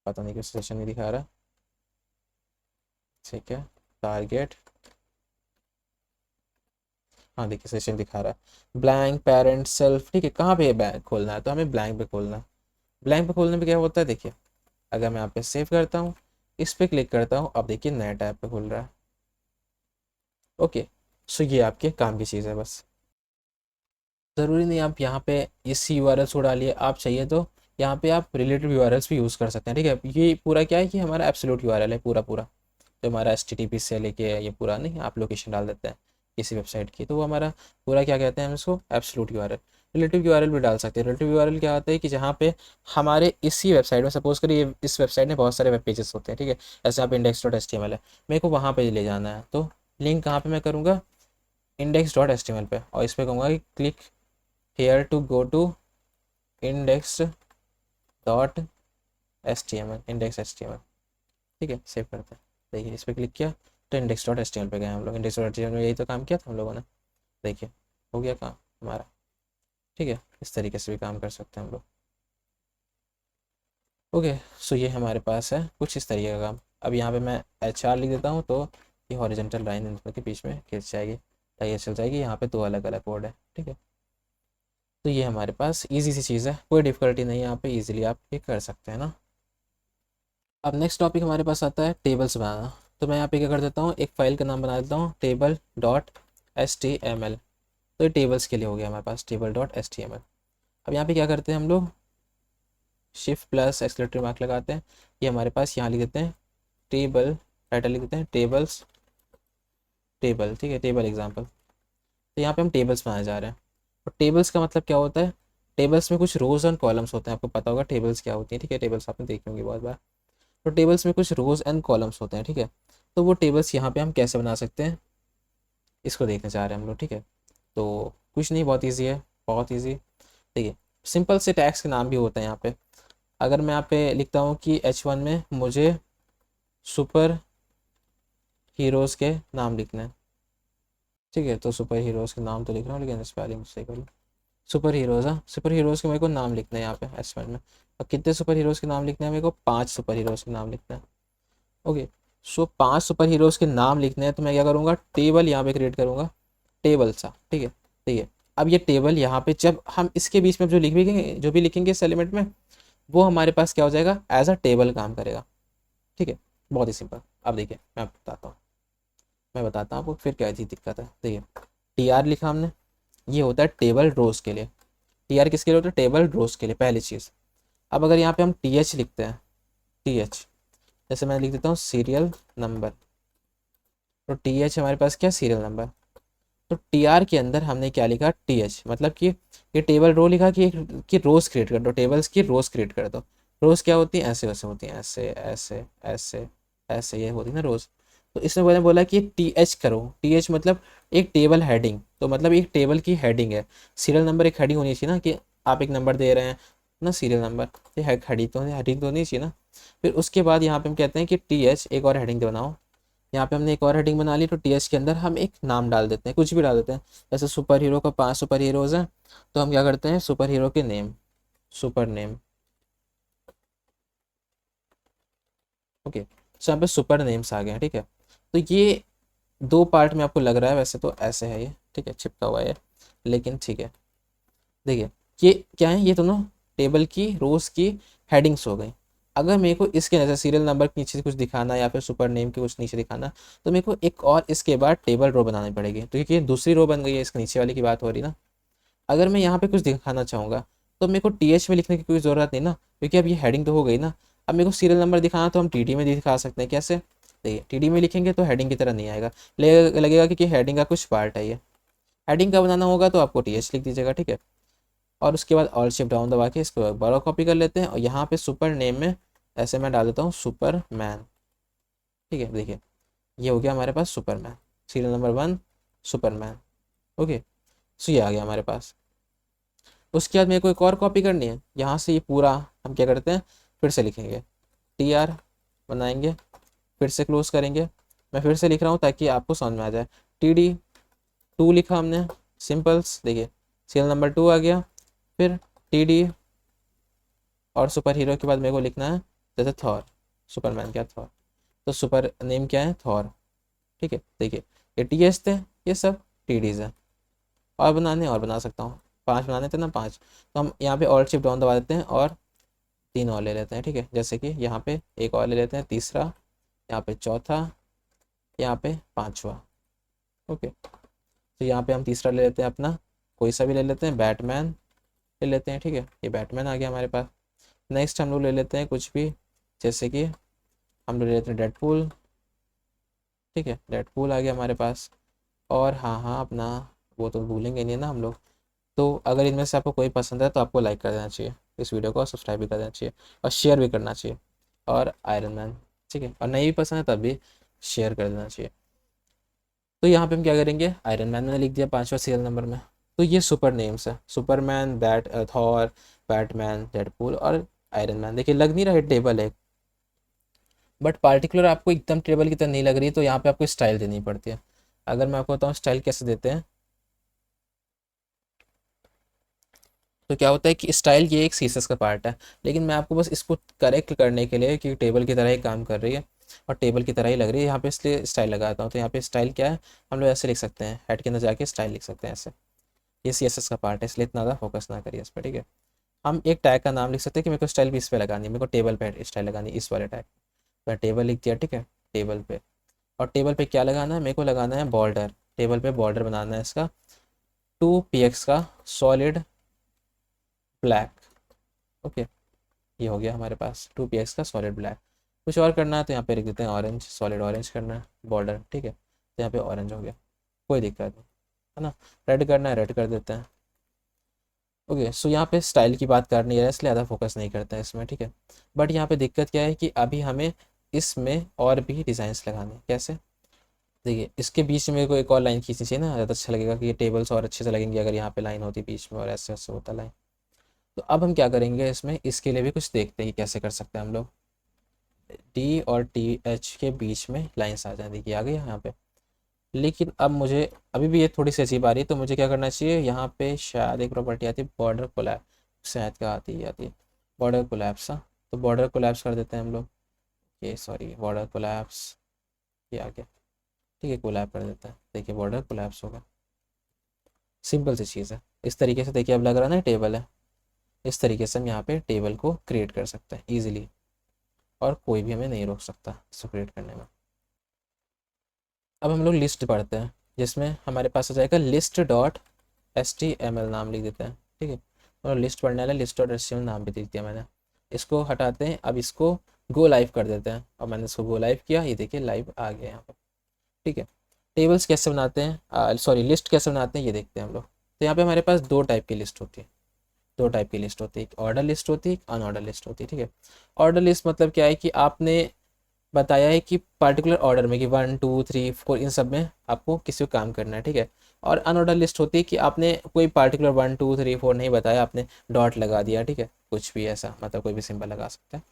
पता नहीं क्यों सजेशन नहीं दिखा रहा, ठीक है। टारगेट, हाँ देखिए सेशन दिखा रहा है, ब्लैंक पेरेंट सेल्फ, ठीक है। कहाँ पे बैंक खोलना है, तो हमें ब्लैंक पे खोलना है। ब्लैंक पे खोलने पे क्या होता है, देखिए अगर मैं यहाँ पे सेव करता हूँ, इस पे क्लिक करता हूँ, अब देखिए नया टैब पे खुल रहा है। ओके, सो ये आपके काम की चीज़ है बस। ज़रूरी नहीं आप यहाँ पे इसी यूआरएल्स को डालिए, आप चाहिए तो यहाँ पे आप रिलेटिव यूआरएल्स भी यूज़ कर सकते हैं, ठीक है। ये पूरा क्या है कि हमारा एब्सोल्यूट यूआरएल है, पूरा पूरा जो हमारा HTTP से लेके ये पूरा नहीं, आप लोकेशन डाल देते हैं किसी वेबसाइट की, तो वो हमारा पूरा क्या कहते हैं हम इसको, एब्सोल्यूट यूआरएल। रिलेटिव यूआरएल भी डाल सकते हैं। रिलेटिव यूआरएल क्या होता है कि जहाँ पे हमारे इसी वेबसाइट में, सपोज करिए इस वेबसाइट में बहुत सारे वेब पेजेस होते हैं, ठीक है। जैसे यहाँ पे index.html है, मेरे को वहाँ पे ले जाना है, तो लिंक कहाँ पे मैं करूँगा, index.html पे, और इस पर कहूँगा कि click here to go to index.html, index.html, ठीक है। सेव करते हैं, देखिए इस पर क्लिक किया तो index.html पे गए हम लोग। index.html में यही तो काम किया था हम लोगों ने, देखिए हो गया काम हमारा, ठीक है। इस तरीके से भी काम कर सकते हैं हम लोग। ओके, सो ये हमारे पास है कुछ इस तरीके का काम। अब यहाँ पे मैं HR लिख देता हूँ, तो ये हॉरिजॉन्टल लाइन के बीच में खींच जाएगी, ताकि ये चल जाएगी। यहाँ पे दो अलग अलग कोड है, ठीक है। तो ये हमारे पास ईजी सी चीज़ है, कोई डिफ़िकल्टी नहीं है यहाँ पे, ईजिली आप ये कर सकते हैं ना। अब नेक्स्ट टॉपिक हमारे पास आता है टेबल्स बनाना। तो मैं यहाँ पे क्या कर देता हूँ, एक फाइल का नाम बना देता हूँ table.html। तो ये टेबल्स के लिए हो गया हमारे पास table.html। अब यहाँ पे क्या करते हैं हम लोग, शिफ्ट प्लस एक्सक्लेमेटरी मार्क लगाते हैं, ये हमारे पास यहाँ लिख देते हैं टेबल, टाइटल लिख देते हैं टेबल्स, टेबल, ठीक है, टेबल एग्जाम्पल। तो यहाँ पे हम टेबल्स बनाने जा रहे हैं। और टेबल्स का मतलब क्या होता है, टेबल्स में कुछ रोज एंड कॉलम्स होते हैं, आपको पता होगा टेबल्स क्या होती हैं, ठीक है। टेबल्स आपने देखी होंगी बहुत बार। तो टेबल्स में कुछ रोज एंड कॉलम्स होते हैं, ठीक है। तो वो टेबल्स यहाँ पे हम कैसे बना सकते हैं, इसको देखने जा रहे हैं हम लोग, ठीक है। तो कुछ नहीं, बहुत ईजी है, बहुत ईजी। देखिए सिंपल से टैग्स के नाम भी होते हैं यहाँ पे। अगर मैं यहाँ पे लिखता हूँ कि H1 में मुझे सुपर हीरोज़ के नाम लिखना है, ठीक है। तो सुपर हीरोज़ के नाम तो लिख रहा हूँ, लेकिन स्पेलिंग मिस्टेक हो, सुपर हीरोज़, हाँ सुपर हीरोज़ के मेरे को नाम लिखना है यहाँ पे H1 में। और कितने सुपर हीरोज़ के नाम लिखने हैं मेरे को, 5 सुपर हीरोज़ के नाम लिखना है। ओके, सो 5 सुपर हीरोज़ के नाम लिखने हैं, तो मैं क्या करूँगा, टेबल यहाँ पे क्रिएट करूँगा, टेबल सा, ठीक है। ठीक है, अब ये टेबल यहाँ पे जब हम इसके बीच में जो भी लिखेंगे इस एलिमेंट में, वो हमारे पास क्या हो जाएगा, एज अ टेबल काम करेगा। ठीक है, बहुत ही सिंपल। अब देखिए मैं बताता हूँ आपको फिर क्या चीज़ दिक्कत है। देखिए टी आर लिखा हमने, ये होता है टेबल रोज के लिए। टी आर किसके लिए होता है, टेबल रोज के लिए, पहली चीज़। अब अगर यहाँ पे हम टी एच लिखते हैं, टी एच, जैसे मैं लिख देता हूँ सीरियल नंबर, तो टी एच हमारे पास क्या, सीरियल नंबर। तो टी आर के अंदर हमने क्या लिखा, टी एच, मतलब कि ये टेबल रो लिखा कि रोज क्रिएट कर दो, टेबल्स की रोज क्रिएट कर दो। रोज क्या होती है, ऐसे वैसे होती हैं, ऐसे ऐसे ऐसे ऐसे, ये होती है ना रोज। तो इसमें मैंने बोला कि टी एच करो, टी एच मतलब एक टेबल हेडिंग, तो मतलब एक टेबल की हेडिंग है। सीरियल नंबर एक हेडिंग होनी चाहिए ना, कि आप एक नंबर दे रहे हैं ना, सीरियल नंबर, ये हेडिंग तो नहीं चाहिए ना। फिर उसके बाद यहाँ पे हम कहते हैं कि टी एच एक और हेडिंग बनाओ। यहाँ पे हमने एक और हेडिंग बना ली, तो टीएच के अंदर हम एक नाम डाल देते हैं, कुछ भी डाल देते हैं। जैसे सुपर हीरो का 5 सुपर हीरोज हैं, तो हम क्या करते हैं, सुपर हीरो के नेम, सुपर नेम। ओके, तो यहाँ पे सुपर नेम्स आ गए हैं। ठीक है, तो ये दो पार्ट में आपको लग रहा है, वैसे तो ऐसे है ये, ठीक है, चिपका हुआ है, लेकिन ठीक है। देखिए ये क्या है, ये दोनों टेबल की रोज की हेडिंग्स हो गई। अगर मेरे को इसके जैसे सीरियल नंबर के नीचे कुछ दिखाना या फिर सुपर नेम के कुछ नीचे दिखाना, तो मेरे को एक और इसके बाद टेबल रो बनानी पड़ेगी, तो क्योंकि ये दूसरी रो बन गई है, इसके नीचे वाली की बात हो रही ना। अगर मैं यहाँ पे कुछ दिखाना चाहूँगा, तो मेरे को टी एच में लिखने की कोई ज़रूरत नहीं ना, क्योंकि अब ये हेडिंग तो हो गई ना। अब मेरे को सीरियल नंबर दिखाना, तो हम टी डी में दिखा सकते हैं। कैसे, देखिए टी डी में लिखेंगे तो हेडिंग की तरह नहीं आएगा, लगेगा कि हेडिंग का कुछ पार्ट है ये। हेडिंग का बनाना होगा तो आपको टी एच लिख दीजिएगा। ठीक है, और उसके बाद ऑल शिफ्ट डाउन दबा के इसको एक बार कॉपी कर लेते हैं, और यहाँ पे सुपर नेम में ऐसे मैं डाल देता हूँ सुपर मैन। ठीक है, देखिए ये हो गया हमारे पास Superman, serial number 1 Superman. Okay, so ये आ गया हमारे पास। उसके बाद मेरे को एक और कॉपी करनी है, यहाँ से ये पूरा हम क्या करते हैं, फिर से लिखेंगे, टी आर बनाएंगे, फिर से क्लोज करेंगे। मैं फिर से लिख रहा हूँ ताकि आपको समझ में आ जाए। टी डी 2 लिखा हमने, सिंपल्स, देखिए सीरियल नंबर 2 आ गया। फिर टी डी और सुपर हीरो के बाद मेरे को लिखना है जैसे थॉर, सुपरमैन क्या, थॉर, तो सुपर नेम क्या है, थॉर। ठीक है, देखिए ये टी एच थे, ये सब टी डीज हैं। और बनाने और बना सकता हूँ, 5 बनाने थे ना, 5, तो हम यहाँ पे और शिफ्ट डाउन दबा देते हैं और 3 और ले लेते हैं। ठीक है, जैसे कि यहाँ पे एक और ले लेते हैं, तीसरा, यहाँ पे चौथा, यहाँ पे पाँचवा। ओके, तो यहाँ पे हम तीसरा ले लेते हैं अपना, कोई सा भी ले लेते हैं, बैटमैन ले लेते हैं। ठीक है, ये बैटमैन आ गया हमारे पास। नेक्स्ट हम लोग ले लेते हैं कुछ भी, जैसे कि हम लोग ले लेते हैं डेडपूल। ठीक है, डेडपूल आ गया हमारे पास। और हाँ हाँ, अपना वो तो भूलेंगे नहीं ना हम लोग। तो अगर इनमें से आपको कोई पसंद है तो आपको लाइक कर देना चाहिए इस वीडियो को, और सब्सक्राइब भी कर देना चाहिए, और शेयर भी करना चाहिए। और आयरन मैन, ठीक है, और नहीं भी पसंद है तब भी शेयर कर देना चाहिए। तो यहाँ पे हम क्या करेंगे, आयरन मैन मैंने लिख दिया 5वां सीरियल नंबर में। तो ये सुपर नेम्स है, सुपरमैन, थॉर, बैटमैन, डेडपूल और आयरन मैन। देखिए लग नहीं रहा है टेबल है, बट पार्टिकुलर आपको एकदम टेबल की तरह नहीं लग रही, तो यहाँ पे आपको स्टाइल देनी पड़ती है। अगर मैं आपको बताऊँ स्टाइल कैसे देते हैं, तो क्या होता है कि स्टाइल ये एक सीसस का पार्ट है, लेकिन मैं आपको बस इसको करेक्ट करने के लिए कि टेबल की तरह ही काम कर रही है और टेबल की तरह ही लग रही है यहाँ पे, इसलिए स्टाइल लगाता हूँ। तो यहाँ पे स्टाइल क्या है, हम लोग ऐसे लिख सकते हैं, हेड के अंदर जाके स्टाइल लिख सकते हैं ऐसे। ये सीएसएस का पार्ट है, इसलिए इतना ज़्यादा फोकस ना करिए इस पर। ठीक है, हम एक टैग का नाम लिख सकते हैं कि मेरे को स्टाइल भी इस पर लगानी है, मेरे को टेबल पे स्टाइल लगानी है, इस वाले टैग। मैं टेबल लिख दिया। ठीक है, टेबल पे, और टेबल पे क्या लगाना है, मेरे को लगाना है बॉर्डर, टेबल पे बॉर्डर बनाना है इसका 2px का सॉलिड ब्लैक। ओके, ये हो गया हमारे पास 2px का सॉलिड ब्लैक। कुछ और करना है तो यहाँ पे लिख देते हैं ऑरेंज, सॉलिड ऑरेंज करना है बॉर्डर। ठीक है, तो यहाँ पे ऑरेंज हो गया, कोई दिक्कत नहीं है ना। रेड करना है, रेड कर देते हैं। ओके, सो यहाँ पे स्टाइल की बात करनी है इसलिए ज़्यादा फोकस नहीं करते हैं इसमें। ठीक है, बट यहाँ पे दिक्कत क्या है कि अभी हमें इसमें और भी डिज़ाइंस लगाने हैं। कैसे, देखिए इसके बीच में मेरे को एक और लाइन खींचनी चाहिए ना, ज़्यादा अच्छा लगेगा कि ये टेबल्स और अच्छे से लगेंगे अगर यहाँ पे लाइन होती बीच में और ऐसे ऐसे होता लाइन। तो अब हम क्या करेंगे इसमें, इसके लिए भी कुछ देखते हैं कि कैसे कर सकते हैं हम लोग। टी और टी एच के बीच में लाइन्स आ जाए, देखिए आ गई यहाँ पे। लेकिन अब मुझे अभी भी ये थोड़ी सी अजीब आ रही है, तो मुझे क्या करना चाहिए, यहाँ पे शायद एक प्रॉपर्टी आती है बॉर्डर कोलैप्स, शायद क्या आती है बॉर्डर कोलैप्स। हाँ, तो बॉर्डर कोलैप्स कर देते हैं हम लोग, ये सॉरी बॉर्डर कोलैप्स, ये आ गया। ठीक है, कोलैप कर देते हैं, देखिए बॉर्डर कोलैप्स होगा। सिंपल सी चीज़ है। इस तरीके से देखिए अब लग रहा है ना टेबल है, इस तरीके से हम यहाँ पे टेबल को क्रिएट कर सकते हैं ईजिली, और कोई भी हमें नहीं रोक सकता इसको क्रिएट करने में। अब हम लोग लिस्ट पढ़ते हैं, जिसमें हमारे पास आ जाएगा लिस्ट डॉट HTML नाम लिख देते हैं, ठीक है। और लिस्ट पढ़ने वाला लिस्ट डॉट HTML नाम भी लिख दिया मैंने। इसको हटाते हैं, अब इसको गो लाइव कर देते हैं, और मैंने इसको गो लाइव किया, ये देखिए लाइव आ गया यहाँ पर, ठीक है। टेबल्स कैसे बनाते हैं, सॉरी लिस्ट कैसे बनाते हैं ये देखते हैं हम लोग। तो यहाँ पे हमारे पास दो टाइप की लिस्ट होती है, दो टाइप की लिस्ट होती है, एक ऑर्डर लिस्ट होती है, एक अनऑर्डर लिस्ट होती है, ठीक है। ऑर्डर लिस्ट मतलब क्या है कि आपने बताया है कि पर्टिकुलर ऑर्डर में कि 1 2 3 4 इन सब में आपको किसी को काम करना है, ठीक है। और अनऑर्डर लिस्ट होती है कि आपने कोई पर्टिकुलर 1 2 3 4 नहीं बताया, आपने डॉट लगा दिया, ठीक है, कुछ भी ऐसा, मतलब कोई भी सिंबल लगा सकते हैं।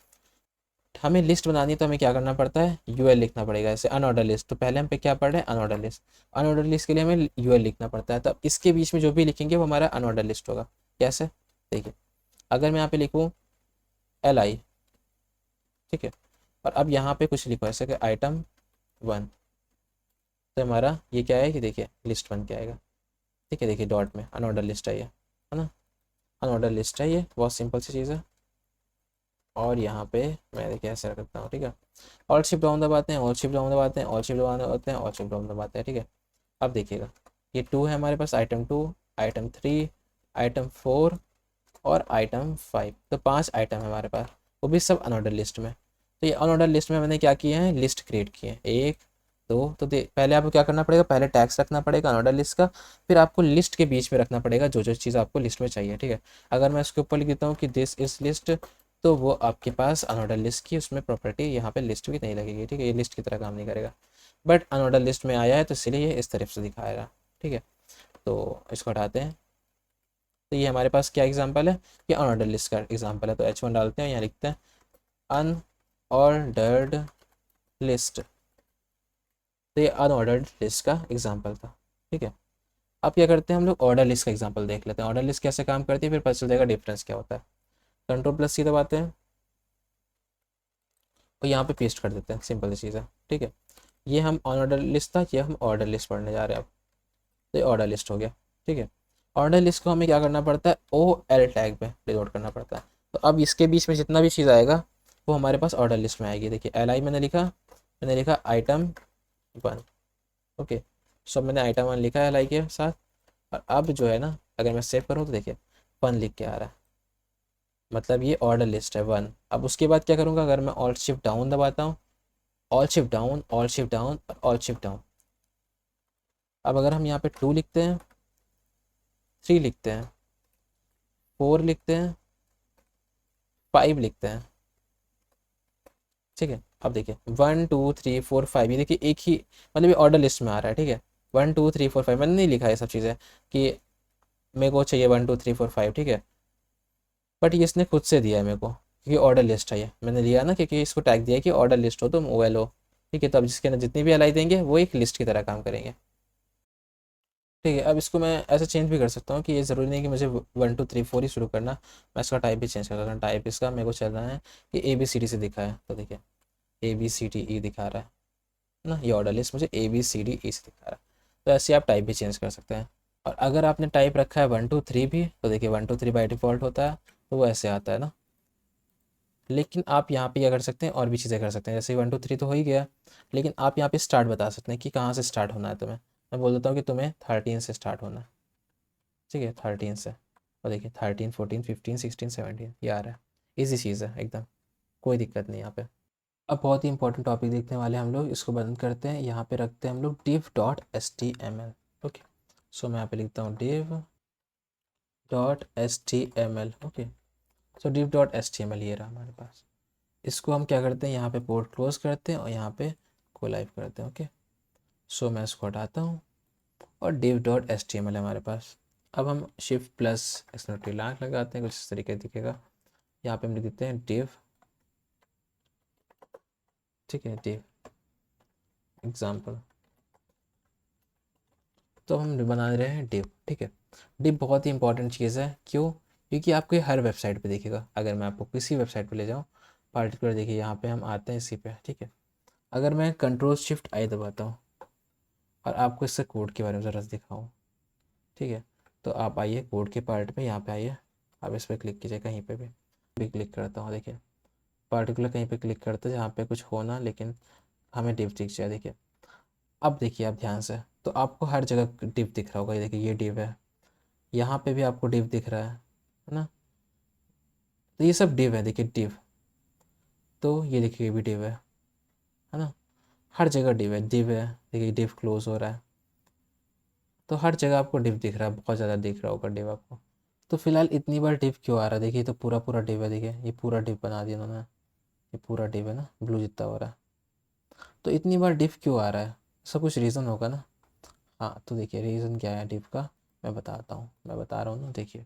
हमें लिस्ट बनानी है तो हमें क्या करना पड़ता है, यूएल लिखना पड़ेगा। जैसे अनऑर्डर लिस्ट, तो पहले हम पे क्या पढ़ रहे हैं, अनऑर्डर लिस्ट। अनऑर्डर लिस्ट के लिए हमें यूएल लिखना पड़ता है, तो अब इसके बीच में जो भी लिखेंगे वो हमारा अनऑर्डर लिस्ट होगा। कैसे, देखिए, अगर मैं यहाँ पे लिखूँ LI, ठीक है, और अब यहाँ पे कुछ लिखो ऐसे कि item 1, तो हमारा ये क्या है कि देखिए लिस्ट बन के आएगा, ठीक है। देखिए डॉट में अनऑर्डर लिस्ट है ये, है ना, अनऑर्डर लिस्ट है ये, बहुत सिंपल सी चीज़ है। और यहाँ पे मैं देखिए ऐसे रखता हूँ, ठीक है। ऑल शिफ्ट डाउन दबाते हैं, ऑल शिफ्ट डाउन दबाते हैं, ऑल शिफ्ट डाउन दबाते हैं, ऑल शिफ्ट डाउन दबाते हैं, ठीक है। अब देखिएगा ये 2 है हमारे पास, item 2, item 3, item 4 और item 5, तो 5 आइटम है हमारे पास, वो भी सब अनऑर्डर लिस्ट में। तो ये अनऑर्डर लिस्ट में मैंने क्या किया है, लिस्ट क्रिएट किए हैं 1 2, तो पहले आपको क्या करना पड़ेगा, पहले टैग्स रखना पड़ेगा अनऑर्डर लिस्ट का, फिर आपको लिस्ट के बीच में रखना पड़ेगा जो जो चीज़ आपको लिस्ट में चाहिए, ठीक है। अगर मैं उसके ऊपर लिख देता हूँ कि दिस इज लिस्ट, तो वो आपके पास अनऑर्डर लिस्ट की उसमें प्रॉपर्टी यहाँ पे लिस्ट भी नहीं लगेगी, ठीक है, ये लिस्ट की तरह काम नहीं करेगा। बट अनऑर्डर लिस्ट में आया है तो इसलिए ये इस तरफ से दिखाएगा, ठीक है। तो इसको हटाते हैं। तो ये हमारे पास क्या एग्जांपल है, ये अनऑर्डर लिस्ट का एग्जांपल है। तो H1 डालते हैं, यहाँ लिखते हैं अनऑर्डर्ड लिस्ट, तो ये अनऑर्डर्ड लिस्ट का एग्जांपल था, ठीक है। अब क्या करते हैं हम लोग, ऑर्डर लिस्ट का एग्जांपल देख लेते हैं, ऑर्डर लिस्ट कैसे काम करती है, फिर पता चल जाएगा डिफरेंस क्या होता है। Ctrl+C दबाते हैं और यहाँ पे पेस्ट कर देते हैं, सिंपल सी चीज़ है, ठीक है। ये हम अनऑर्डर लिस्ट था, ये हम ऑर्डर लिस्ट पढ़ने जा रहे हैं अब। तो ये ऑर्डर लिस्ट हो गया, ठीक है। ऑर्डर लिस्ट को हमें क्या करना पड़ता है, OL टैग पे डिनोट करना पड़ता है। तो अब इसके बीच में जितना भी चीज़ आएगा वो हमारे पास ऑर्डर लिस्ट में आएगी। देखिए LI मैंने लिखा item 1, ओके। सो मैंने item 1 लिखा है LI के साथ, और अब जो है ना, अगर मैं सेव करूँ तो देखिए 1 लिख के आ रहा है, मतलब ये ऑर्डर लिस्ट है 1। अब उसके बाद क्या करूँगा, अगर मैं ऑल्ट शिफ्ट डाउन दबाता हूँ, all shift down, all shift down और ऑल शिफ्ट डाउन, अब अगर हम यहाँ पे 2 लिखते हैं, 3 लिखते हैं, 4 लिखते हैं, 5 लिखते हैं, ठीक है। अब देखिए 1 2 3 4 5, ये देखिए एक ही, मतलब ये ऑर्डर लिस्ट में आ रहा है, ठीक है। 1 2 3 4 5 मैंने नहीं लिखा है सब चीज़ें कि मेरे को चाहिए 1 2 3 4 5, ठीक है। बट ये इसने खुद से दिया है मेरे को, क्योंकि ऑर्डर लिस्ट है ये, मैंने लिया ना, क्योंकि इसको टैग दिया है कि ऑर्डर लिस्ट हो तुम OL हो, ठीक है। तो अब जिसके अंदर जितनी भी LI देंगे वो एक लिस्ट की तरह काम करेंगे, ठीक है। अब इसको मैं ऐसे चेंज भी कर सकता हूँ कि ये ज़रूरी नहीं कि मुझे 1 2 3 4 ही शुरू करना, मैं इसका टाइप भी चेंज कर सकता हूँ। टाइप इसका मेरे को चल रहा है कि ABCD से दिखा है, तो देखिए ABCDE दिखा रहा है ना, ये ऑर्डर लिस्ट मुझे ABCDE से दिखा रहा है। तो ऐसे आप टाइप भी चेंज कर सकते हैं। और अगर आपने टाइप रखा है 1 2 3 भी, तो देखिए 1 2 3 बाई डिफ़ॉल्ट होता है, तो वो ऐसे आता है ना। लेकिन आप यहाँ पे क्या कर सकते हैं, और भी चीज़ें कर सकते हैं, जैसे 1 2 3 तो हो ही गया, लेकिन आप यहाँ पे स्टार्ट बता सकते हैं कि कहाँ से स्टार्ट होना है तुम्हें। मैं बोल देता हूँ कि तुम्हें 13 से स्टार्ट होना है, ठीक है, 13 से। और देखिए 13 14 15 16 17 ये आ रहा है, ईजी चीज़ है एकदम, कोई दिक्कत नहीं यहाँ पे। अब बहुत ही इंपॉर्टेंट टॉपिक देखने वाले हम लोग, इसको बंद करते हैं, यहाँ पे रखते हैं हम लोग div.html, ओके। सो मैं यहाँ पे लिखता हूँ div.html, ओके। सो div.html ये रहा हमारे पास। इसको हम क्या करते हैं, यहाँ पे पोर्ट क्लोज करते हैं और यहाँ पे को लाइव करते हैं, ओके। सो मैं इसको हटाता हूँ और div.html है हमारे पास। अब हम Shift+! लगाते हैं, कुछ इस तरीके दिखेगा। यहाँ पे हम लिख देते हैं div, ठीक है, div एग्जाम्पल। तो हम बना रहे हैं div, ठीक है। div बहुत ही इंपॉर्टेंट चीज़ है, क्यों, क्योंकि आपको ये हर वेबसाइट पे दिखेगा। अगर मैं आपको किसी वेबसाइट पे ले जाऊँ पार्टिकुलर, देखिए यहाँ पे हम आते हैं इसी पे, ठीक है। अगर मैं Ctrl+Shift+I दबाता हूँ और आपको इससे कोड के बारे में ज़रा दिखाऊँ, ठीक है, तो आप आइए कोड के पार्ट में, यहाँ पे आइए, आप इस पर क्लिक कीजिए, कहीं पे भी क्लिक करता हूँ, देखिए पार्टिकुलर कहीं पे क्लिक करते हैं जहाँ पे कुछ होना, लेकिन हमें डिव दिख जाए। देखिए अब देखिए आप ध्यान से, तो आपको हर जगह डिव दिख रहा होगा, ये देखिए ये डिव है, यहाँ पे भी आपको डिव दिख रहा है ना। तो ये सब डिव है, देखिए डिव, तो ये देखिए ये भी डिव है ना। हर जगह डिव है, डिव है, देखिए डिव क्लोज हो रहा है, तो हर जगह आपको डिव दिख रहा है, बहुत ज़्यादा दिख रहा होगा डिव आपको। तो फिलहाल इतनी बार डिव क्यों आ रहा है, देखिए तो पूरा पूरा डिव है, देखिए ये पूरा डिव बना दिया उन्होंने, ये पूरा डिव है ना, ब्लू जितना हो रहा है। तो इतनी बार डिव क्यों आ रहा है, सब कुछ रीज़न होगा ना। हाँ तो देखिए रीज़न क्या है डिव का, मैं बताता हूँ, मैं बता रहा हूँ ना, देखिए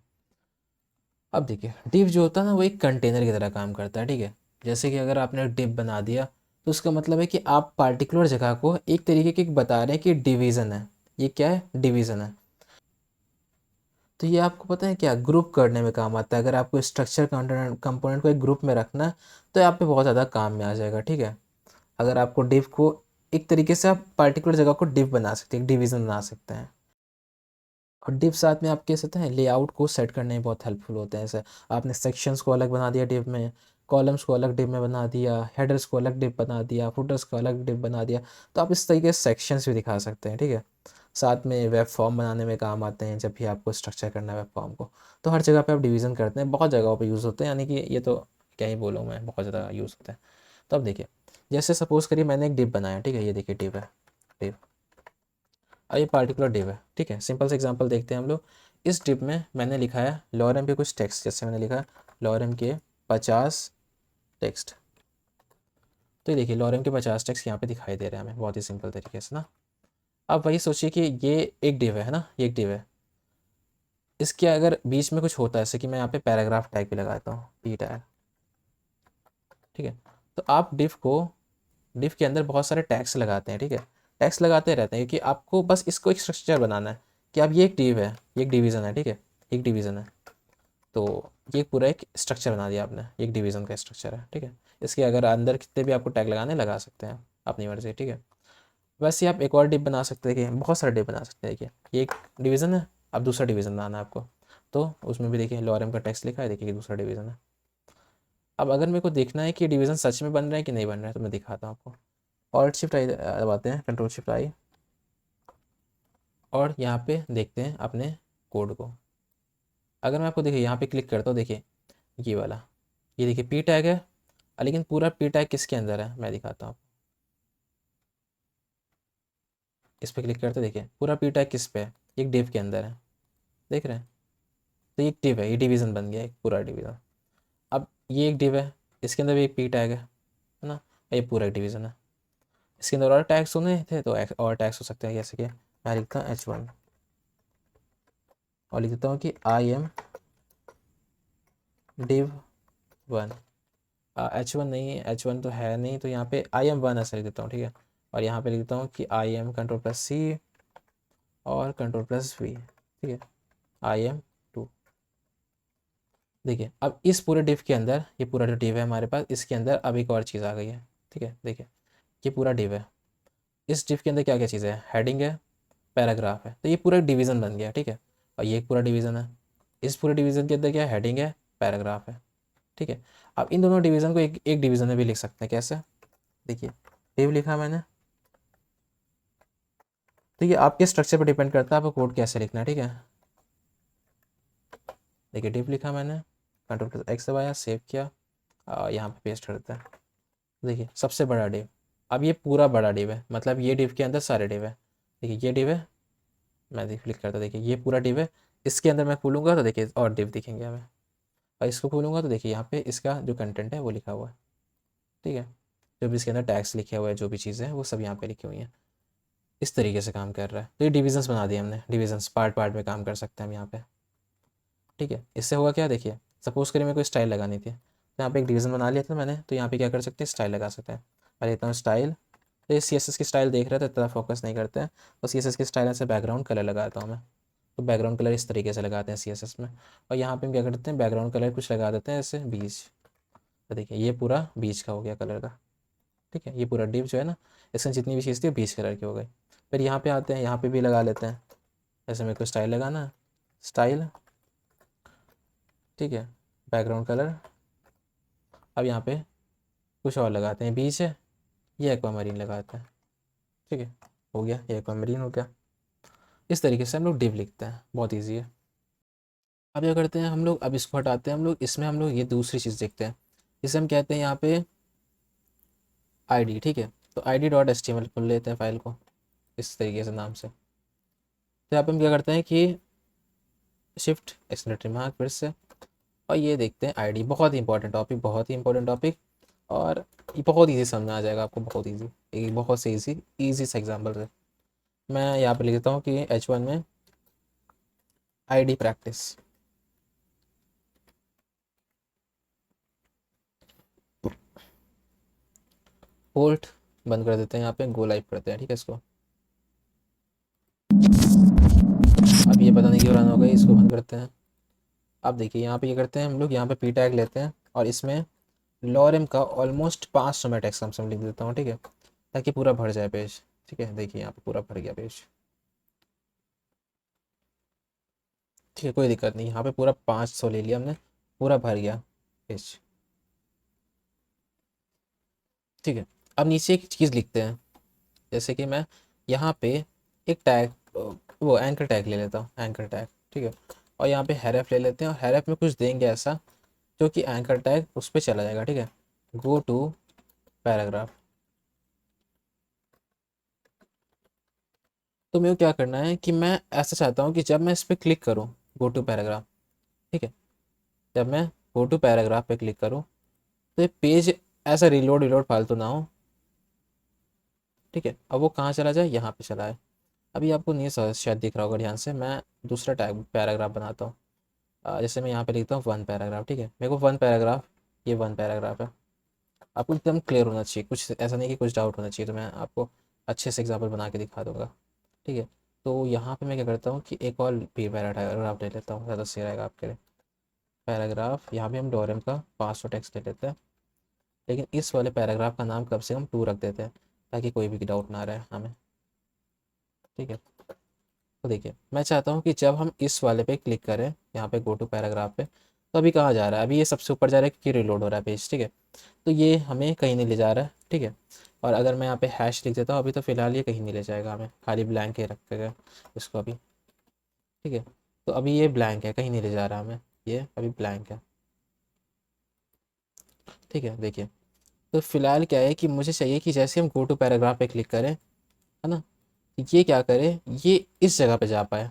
अब देखिए डिव जो होता है ना वो एक कंटेनर की तरह काम करता है, ठीक है। जैसे कि अगर आपने एक डिव बना दिया तो उसका मतलब है कि आप पार्टिकुलर जगह को एक तरीके की बता रहे हैं कि डिवीज़न है, ये क्या है, डिवीज़न है। तो ये आपको पता है क्या, ग्रुप करने में काम आता है। अगर आपको स्ट्रक्चर कंपोनेंट को एक ग्रुप में रखना है तो यहाँ पे बहुत ज़्यादा काम में आ जाएगा, ठीक है। अगर आपको डिव को एक तरीके से आप पार्टिकुलर जगह को डिव बना सकते हैं, एक डिवीज़न बना सकते हैं। और डिव साथ में आप कह सकते हैं लेआउट को सेट करने में बहुत हेल्पफुल होते हैं। जैसे आपने सेक्शंस को अलग बना दिया डिव में, कॉलम्स को अलग डिव में बना दिया, हेडर्स को अलग डिव बना दिया, फुटर्स को अलग डिव बना दिया, तो आप इस तरीके से सेक्शंस भी दिखा सकते हैं, ठीक है। साथ में वेब फॉर्म बनाने में काम आते हैं, जब भी आपको स्ट्रक्चर करना है वेब फॉर्म को, तो हर जगह पे आप डिवीज़न करते हैं, बहुत जगहों पे यूज़ होते हैं, यानी कि ये तो क्या ही बोलूँ मैं, बहुत ज़्यादा यूज़ होता है। तो अब देखिए जैसे सपोज़ करिए मैंने एक डिव बनाया, ठीक है, ये देखिए डिव है, डिव, और ये पार्टिकुलर डिव है, ठीक है। सिंपल से एग्जांपल देखते हैं हम लोग। इस डिव में मैंने लिखा है लॉरेम के कुछ टेक्स्ट, जैसे मैंने लिखा लॉरेम के 50 टेक्स्ट, तो ये देखिए लॉरेम के 50 टेक्स्ट यहाँ पे दिखाई दे रहे हैं हमें, बहुत ही सिंपल तरीके से ना। अब वही सोचिए कि ये एक डिव है ना, ये एक डिव है, इसके अगर बीच में कुछ होता है, जैसे कि मैं यहाँ पे पैराग्राफ टैग भी लगाता हूँ, पी टैग, ठीक है। तो आप डिव के अंदर बहुत सारे टैग्स लगाते हैं, ठीक है, टैग्स लगाते रहते हैं, क्योंकि आपको बस इसको एक स्ट्रक्चर बनाना है कि अब ये एक डिव है, ये एक डिवीज़न है, ठीक है, एक डिवीज़न है। तो ये पूरा एक स्ट्रक्चर बना दिया आपने, एक डिवीज़न का स्ट्रक्चर है, ठीक है। इसके अगर अंदर कितने भी आपको टैग लगाने लगा सकते हैं अपनी मर्ज़ी, ठीक है। वैसे ही आप एक और डिव बना सकते हैं, देखिए बहुत सारे डिव बना सकते हैं, देखिए ये एक डिवीज़न है, अब दूसरा डिवीज़न बनाना है आपको, तो उसमें भी देखिए लॉरेम का टेक्स्ट लिखा है, देखिए ये दूसरा डिवीज़न है। अब अगर मेरे को देखना है कि डिवीज़न सच में बन रहा है कि नहीं बन रहा है, तो मैं दिखाता हूँ आपको। ऑल्ट शिफ्ट आई दबाते हैं, कंट्रोल शिफ्ट आई, और यहाँ पे देखते हैं अपने कोड को। अगर मैं आपको देखिए यहाँ पे क्लिक करता हूँ, देखिए ये वाला, ये देखिए पी टैग है, लेकिन पूरा पी टैग किसके अंदर है मैं दिखाता हूँ। इस पर क्लिक करते देखिए पूरा पी टैग किस पे है, एक डिव के अंदर है, देख रहे हैं। तो ये एक डिव है, ये डिवीज़न बन गया एक पूरा डिवीज़न। अब ये एक डिव है, इसके अंदर भी एक पी टैग है ना, और ये पूरा एक डिवीज़न है। इसके अंदर और टैग्स होने थे तो और टैग्स हो सकते हैं, जैसे कि मैं लिखता हूँ H1, और लिख देता हूँ कि I am div one. H1 नहीं, H1 तो है नहीं, तो यहाँ पे आई एम वन ऐसा लिख देता हूँ, ठीक है। और यहाँ पे लिख देता हूँ कि आई एम कंट्रोल प्लस सी और कंट्रोल प्लस वी, ठीक है, आई एम टू। देखिए अब इस पूरे डिव के अंदर, ये पूरा जो डिव है हमारे पास, इसके अंदर अब एक और चीज़ आ गई है, ठीक है। देखिए ये पूरा डिव है, इस डिव के अंदर क्या क्या चीज़ें है, हेडिंग है, पैराग्राफ है, तो ये पूरा डिवीज़न बन गया, ठीक है। और ये एक पूरा डिवीज़न है, इस पूरे डिवीज़न के अंदर क्या है, हेडिंग है, पैराग्राफ है, ठीक है। अब इन दोनों डिवीज़न को एक एक डिवीज़न में भी लिख सकते हैं, कैसे, देखिए डिव लिखा मैंने, तो ये आपके स्ट्रक्चर पर डिपेंड करता है आपको कोड कैसे लिखना है, ठीक है। देखिए डिव लिखा मैंने, कंट्रोल प्लस एक्स दबाया, सेव किया, यहाँ पे पेस्ट कर देता है। देखिए सबसे बड़ा डिव, अब ये पूरा बड़ा डिव है, मतलब ये डिव के अंदर सारे डिव है। देखिए ये डिव है, मैं क्लिक करता, देखिए ये पूरा डिव है, इसके अंदर मैं खोलूँगा तो देखिए और डिव दिखेंगे हमें, और इसको खोलूँगा तो देखिए यहाँ पे इसका जो कंटेंट है वो लिखा हुआ है, ठीक है। जो भी इसके अंदर टैग्स लिखे हुए हैं, जो भी चीज़ें हैं वो सब यहाँ पे लिखी हुई हैं। इस तरीके से काम कर रहा है, तो ये डिविजन्स बना दिए हमने, डिविजन्स पार्ट पार्ट में काम कर सकते हैं हम यहाँ पे, ठीक है। इससे होगा क्या, देखिए सपोज करिए मेरे को स्टाइल लगानी थी, तो यहाँ पे एक डिवीज़न बना लिया था मैंने, तो यहाँ पे क्या कर सकते हैं, स्टाइल लगा सकते हैं। मैं लेता हूँ स्टाइल, तो ये CSS की स्टाइल देख रहे थे, इतना फोकस नहीं करते हैं, तो CSS की स्टाइल से बैकग्राउंड कलर लगाता हूँ मैं। तो बैकग्राउंड कलर इस तरीके से लगाते हैं CSS में, और यहाँ पे हम क्या करते हैं, बैकग्राउंड कलर कुछ लगा देते हैं जैसे बीच, तो देखिए ये पूरा बीच का हो गया कलर का, ठीक है। ये पूरा डिव जो है ना, इसमें जितनी भी चीज़ थी बीच कलर की हो गई। फिर यहाँ पे आते हैं, यहाँ पे भी लगा लेते हैं, जैसे मेरे को स्टाइल लगाना है, स्टाइल, ठीक है, बैकग्राउंड कलर। अब यहाँ पे कुछ और लगाते हैं, बीच है, ये एक्वामरीन लगाते हैं, ठीक है, हो गया, ये एक्वामरीन हो गया। इस तरीके से हम लोग डिव लिखते हैं, बहुत ईजी है। अब क्या करते हैं हम लोग, अब इसको हटाते हैं हम लोग, इसमें हम लोग ये दूसरी चीज़ देखते हैं, इसे हम कहते हैं यहाँ पे आईडी, ठीक है। तो id.html खोल लेते हैं फाइल को इस तरीके से नाम से। तो यहाँ पे हम क्या करते हैं कि शिफ्ट एक्सलेटरी मार्क फिर से, और ये देखते हैं आईडी। बहुत ही इंपॉर्टेंट टॉपिक, बहुत ही इंपॉर्टेंट टॉपिक, और ये बहुत ईजी समझ में आ जाएगा आपको, बहुत ईजी, एक बहुत से ईजी से एग्जाम्पल से। मैं यहाँ पे लिख देता हूँ कि H1 में आईडी प्रैक्टिस। पोर्ट बंद कर देते हैं, यहाँ पे गो लाइव करते हैं, ठीक है इसको। अब ये पता नहीं क्यों रन हो गई, इसको बंद करते हैं। अब देखिए यहाँ पे ये करते हैं हम लोग, यहाँ पे पी टैग लेते हैं और इसमें लॉरेम का ऑलमोस्ट 500 में टेक्स्ट कम लिख देता हूँ, ठीक है, ताकि पूरा भर जाए पेज। ठीक है, देखिए यहाँ पे पूरा भर गया पेज, ठीक है, कोई दिक्कत नहीं, यहाँ पे पूरा 500 ले लिया हमने, पूरा भर गया पेज। ठीक है, अब नीचे एक चीज़ लिखते हैं, जैसे कि मैं यहाँ पे एक टैग, वो एंकर टैग ले लेता हूँ, एंकर टैग, ठीक है, और यहाँ पे हैरेफ ले लेते हैं, और हैरेफ में कुछ देंगे ऐसा जो कि एंकर टैग उस पर चला जाएगा, ठीक है। Go to paragraph. तो मेरे को क्या करना है कि मैं ऐसा चाहता हूँ कि जब मैं इस पर क्लिक करूँ, गो टू पैराग्राफ, ठीक है, जब मैं गो टू पैराग्राफ पे क्लिक करूँ तो ये पेज ऐसा रिलोड रिलोड फालतू ना हो, ठीक है। अब वो कहाँ चला जाए, यहाँ पे चला है। अभी आपको नहीं शायद दिख रहा होगा ध्यान से, मैं दूसरा टैग पैराग्राफ बनाता हूँ। जैसे मैं यहाँ पे लिखता हूँ 1 पैराग्राफ, ठीक है, मेरे को 1 पैराग्राफ, ये 1 पैराग्राफ है। आपको एकदम क्लियर होना चाहिए, कुछ ऐसा नहीं कि कुछ डाउट होना चाहिए, तो मैं आपको अच्छे से एग्जाम्पल बना के दिखा दूंगा, ठीक है। तो यहाँ पे मैं क्या करता हूँ कि एक और भी पैराग्राफ ले लेता हूँ, ज़्यादा सही रहेगा आपके लिए। पैराग्राफ, यहाँ भी हम डोरेम का 500 टेक्स्ट ले लेते हैं, लेकिन इस वाले पैराग्राफ का नाम कम से कम 2 रख देते हैं, ताकि कोई भी डाउट ना रहे हमें, ठीक है। तो देखिए मैं चाहता हूँ कि जब हम इस वाले पे क्लिक करें, यहाँ पे गो टू पैराग्राफ पे, तो अभी कहाँ जा रहा है, अभी ये सबसे ऊपर जा रहा है क्योंकि रिलोड हो रहा है पेज, ठीक है। तो ये हमें कहीं नहीं ले जा रहा है, ठीक है। और अगर मैं यहाँ पे हैश लिख देता हूँ अभी, तो फिलहाल ये कहीं नहीं ले जाएगा हमें, खाली ब्लैंक ही रखेगा इसको अभी, ठीक है। तो अभी ये ब्लैंक है, कहीं नहीं ले जा रहा हमें, ये अभी ब्लैंक है, ठीक है। देखिए तो फिलहाल क्या है कि मुझे चाहिए कि जैसे हम गो टू पैराग्राफ पे क्लिक करें, है ना, ये क्या करे, ये इस जगह पे जा पाए,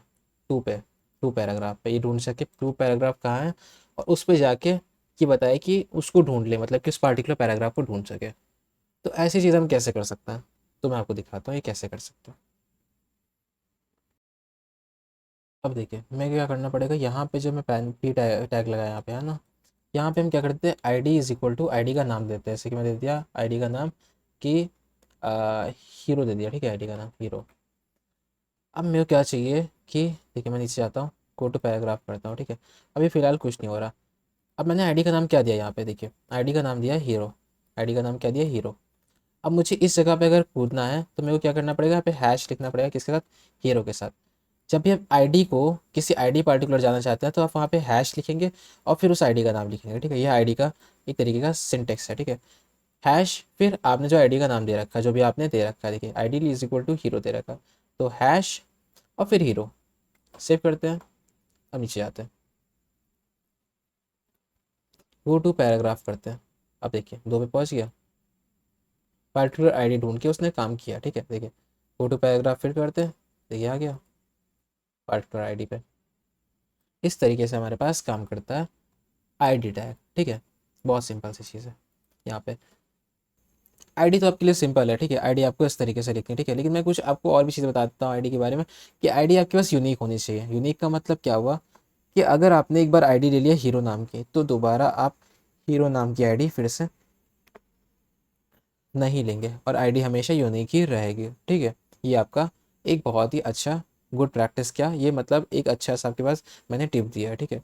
टू पे, टू पैराग्राफ पे, ये ढूंढ सके टू पैराग्राफ कहाँ है, और उस पे जाके ये बताए कि उसको ढूंढ ले, मतलब कि उस पार्टिकुलर पैराग्राफ को ढूंढ सके। तो ऐसी चीज़ हम कैसे कर सकते हैं, तो मैं आपको दिखाता हूँ ये कैसे कर सकते हैं। अब देखिए मैं क्या करना पड़ेगा, यहाँ पे जो मैं पैन पी टैग लगाया यहाँ पे, है ना, यहाँ पे हम क्या करते हैं, ID is equal to ID का नाम देते हैं, जैसे कि मैं दे दिया ID का नाम कि हीरो दे दिया, ठीक है, ID का नाम हीरो। अब मेरे को क्या चाहिए कि देखिए मैं नीचे आता हूँ, गो टू पैराग्राफ करता हूँ, ठीक है, अभी फ़िलहाल कुछ नहीं हो रहा। अब मैंने आईडी का नाम क्या दिया यहाँ पे, देखिए आईडी का नाम दिया हीरो, आईडी का नाम क्या दिया, हीरो। अब मुझे इस जगह पे अगर कूदना है तो मेरे को क्या करना पड़ेगा, यहाँ पे हैश लिखना पड़ेगा, किसके साथ, हीरो के साथ। जब भी आप आईडी को किसी आईडी पार्टिकुलर जाना चाहते हैं तो आप वहाँ पे हैश लिखेंगे और फिर उस आईडी का नाम लिखेंगे, ठीक है। यह आईडी का एक तरीके का सिंटेक्स है, ठीक है। हैश, फिर आपने जो आईडी का नाम दे रखा है, जो भी आपने दे रखा है, देखिए ID is equal to hero दे रखा, तो हैश और फिर हीरो। सेव करते हैं, अब नीचे आते हैं, गो टू पैराग्राफ करते हैं। अब देखिए 2 पे पहुंच गया, पार्टिकुलर आईडी ढूंढ के उसने काम किया, ठीक है। देखिए गो टू पैराग्राफ फिर करते हैं, देखिए आ गया पार्टिकुलर आईडी पे। इस तरीके से हमारे पास काम करता है आईडी टैग, ठीक है। बहुत सिंपल सी चीज़ है। यहाँ पे आईडी तो आपके लिए सिंपल है, ठीक है, आईडी आपको इस तरीके से लिखनी है, ठीक है। लेकिन मैं कुछ आपको और भी चीज़ बताता हूँ आईडी के बारे में, कि आईडी आपके पास यूनिक होनी चाहिए। यूनिक का मतलब क्या हुआ कि अगर आपने एक बार आईडी ले लिया हीरो नाम की, तो दोबारा आप हीरो नाम की आईडी फिर से नहीं लेंगे, और आईडी हमेशा यूनिक ही रहेगी, ठीक है। ये आपका एक बहुत ही अच्छा गुड प्रैक्टिस, क्या ये मतलब एक अच्छा सा आपके पास मैंने टिप दिया है, ठीक है।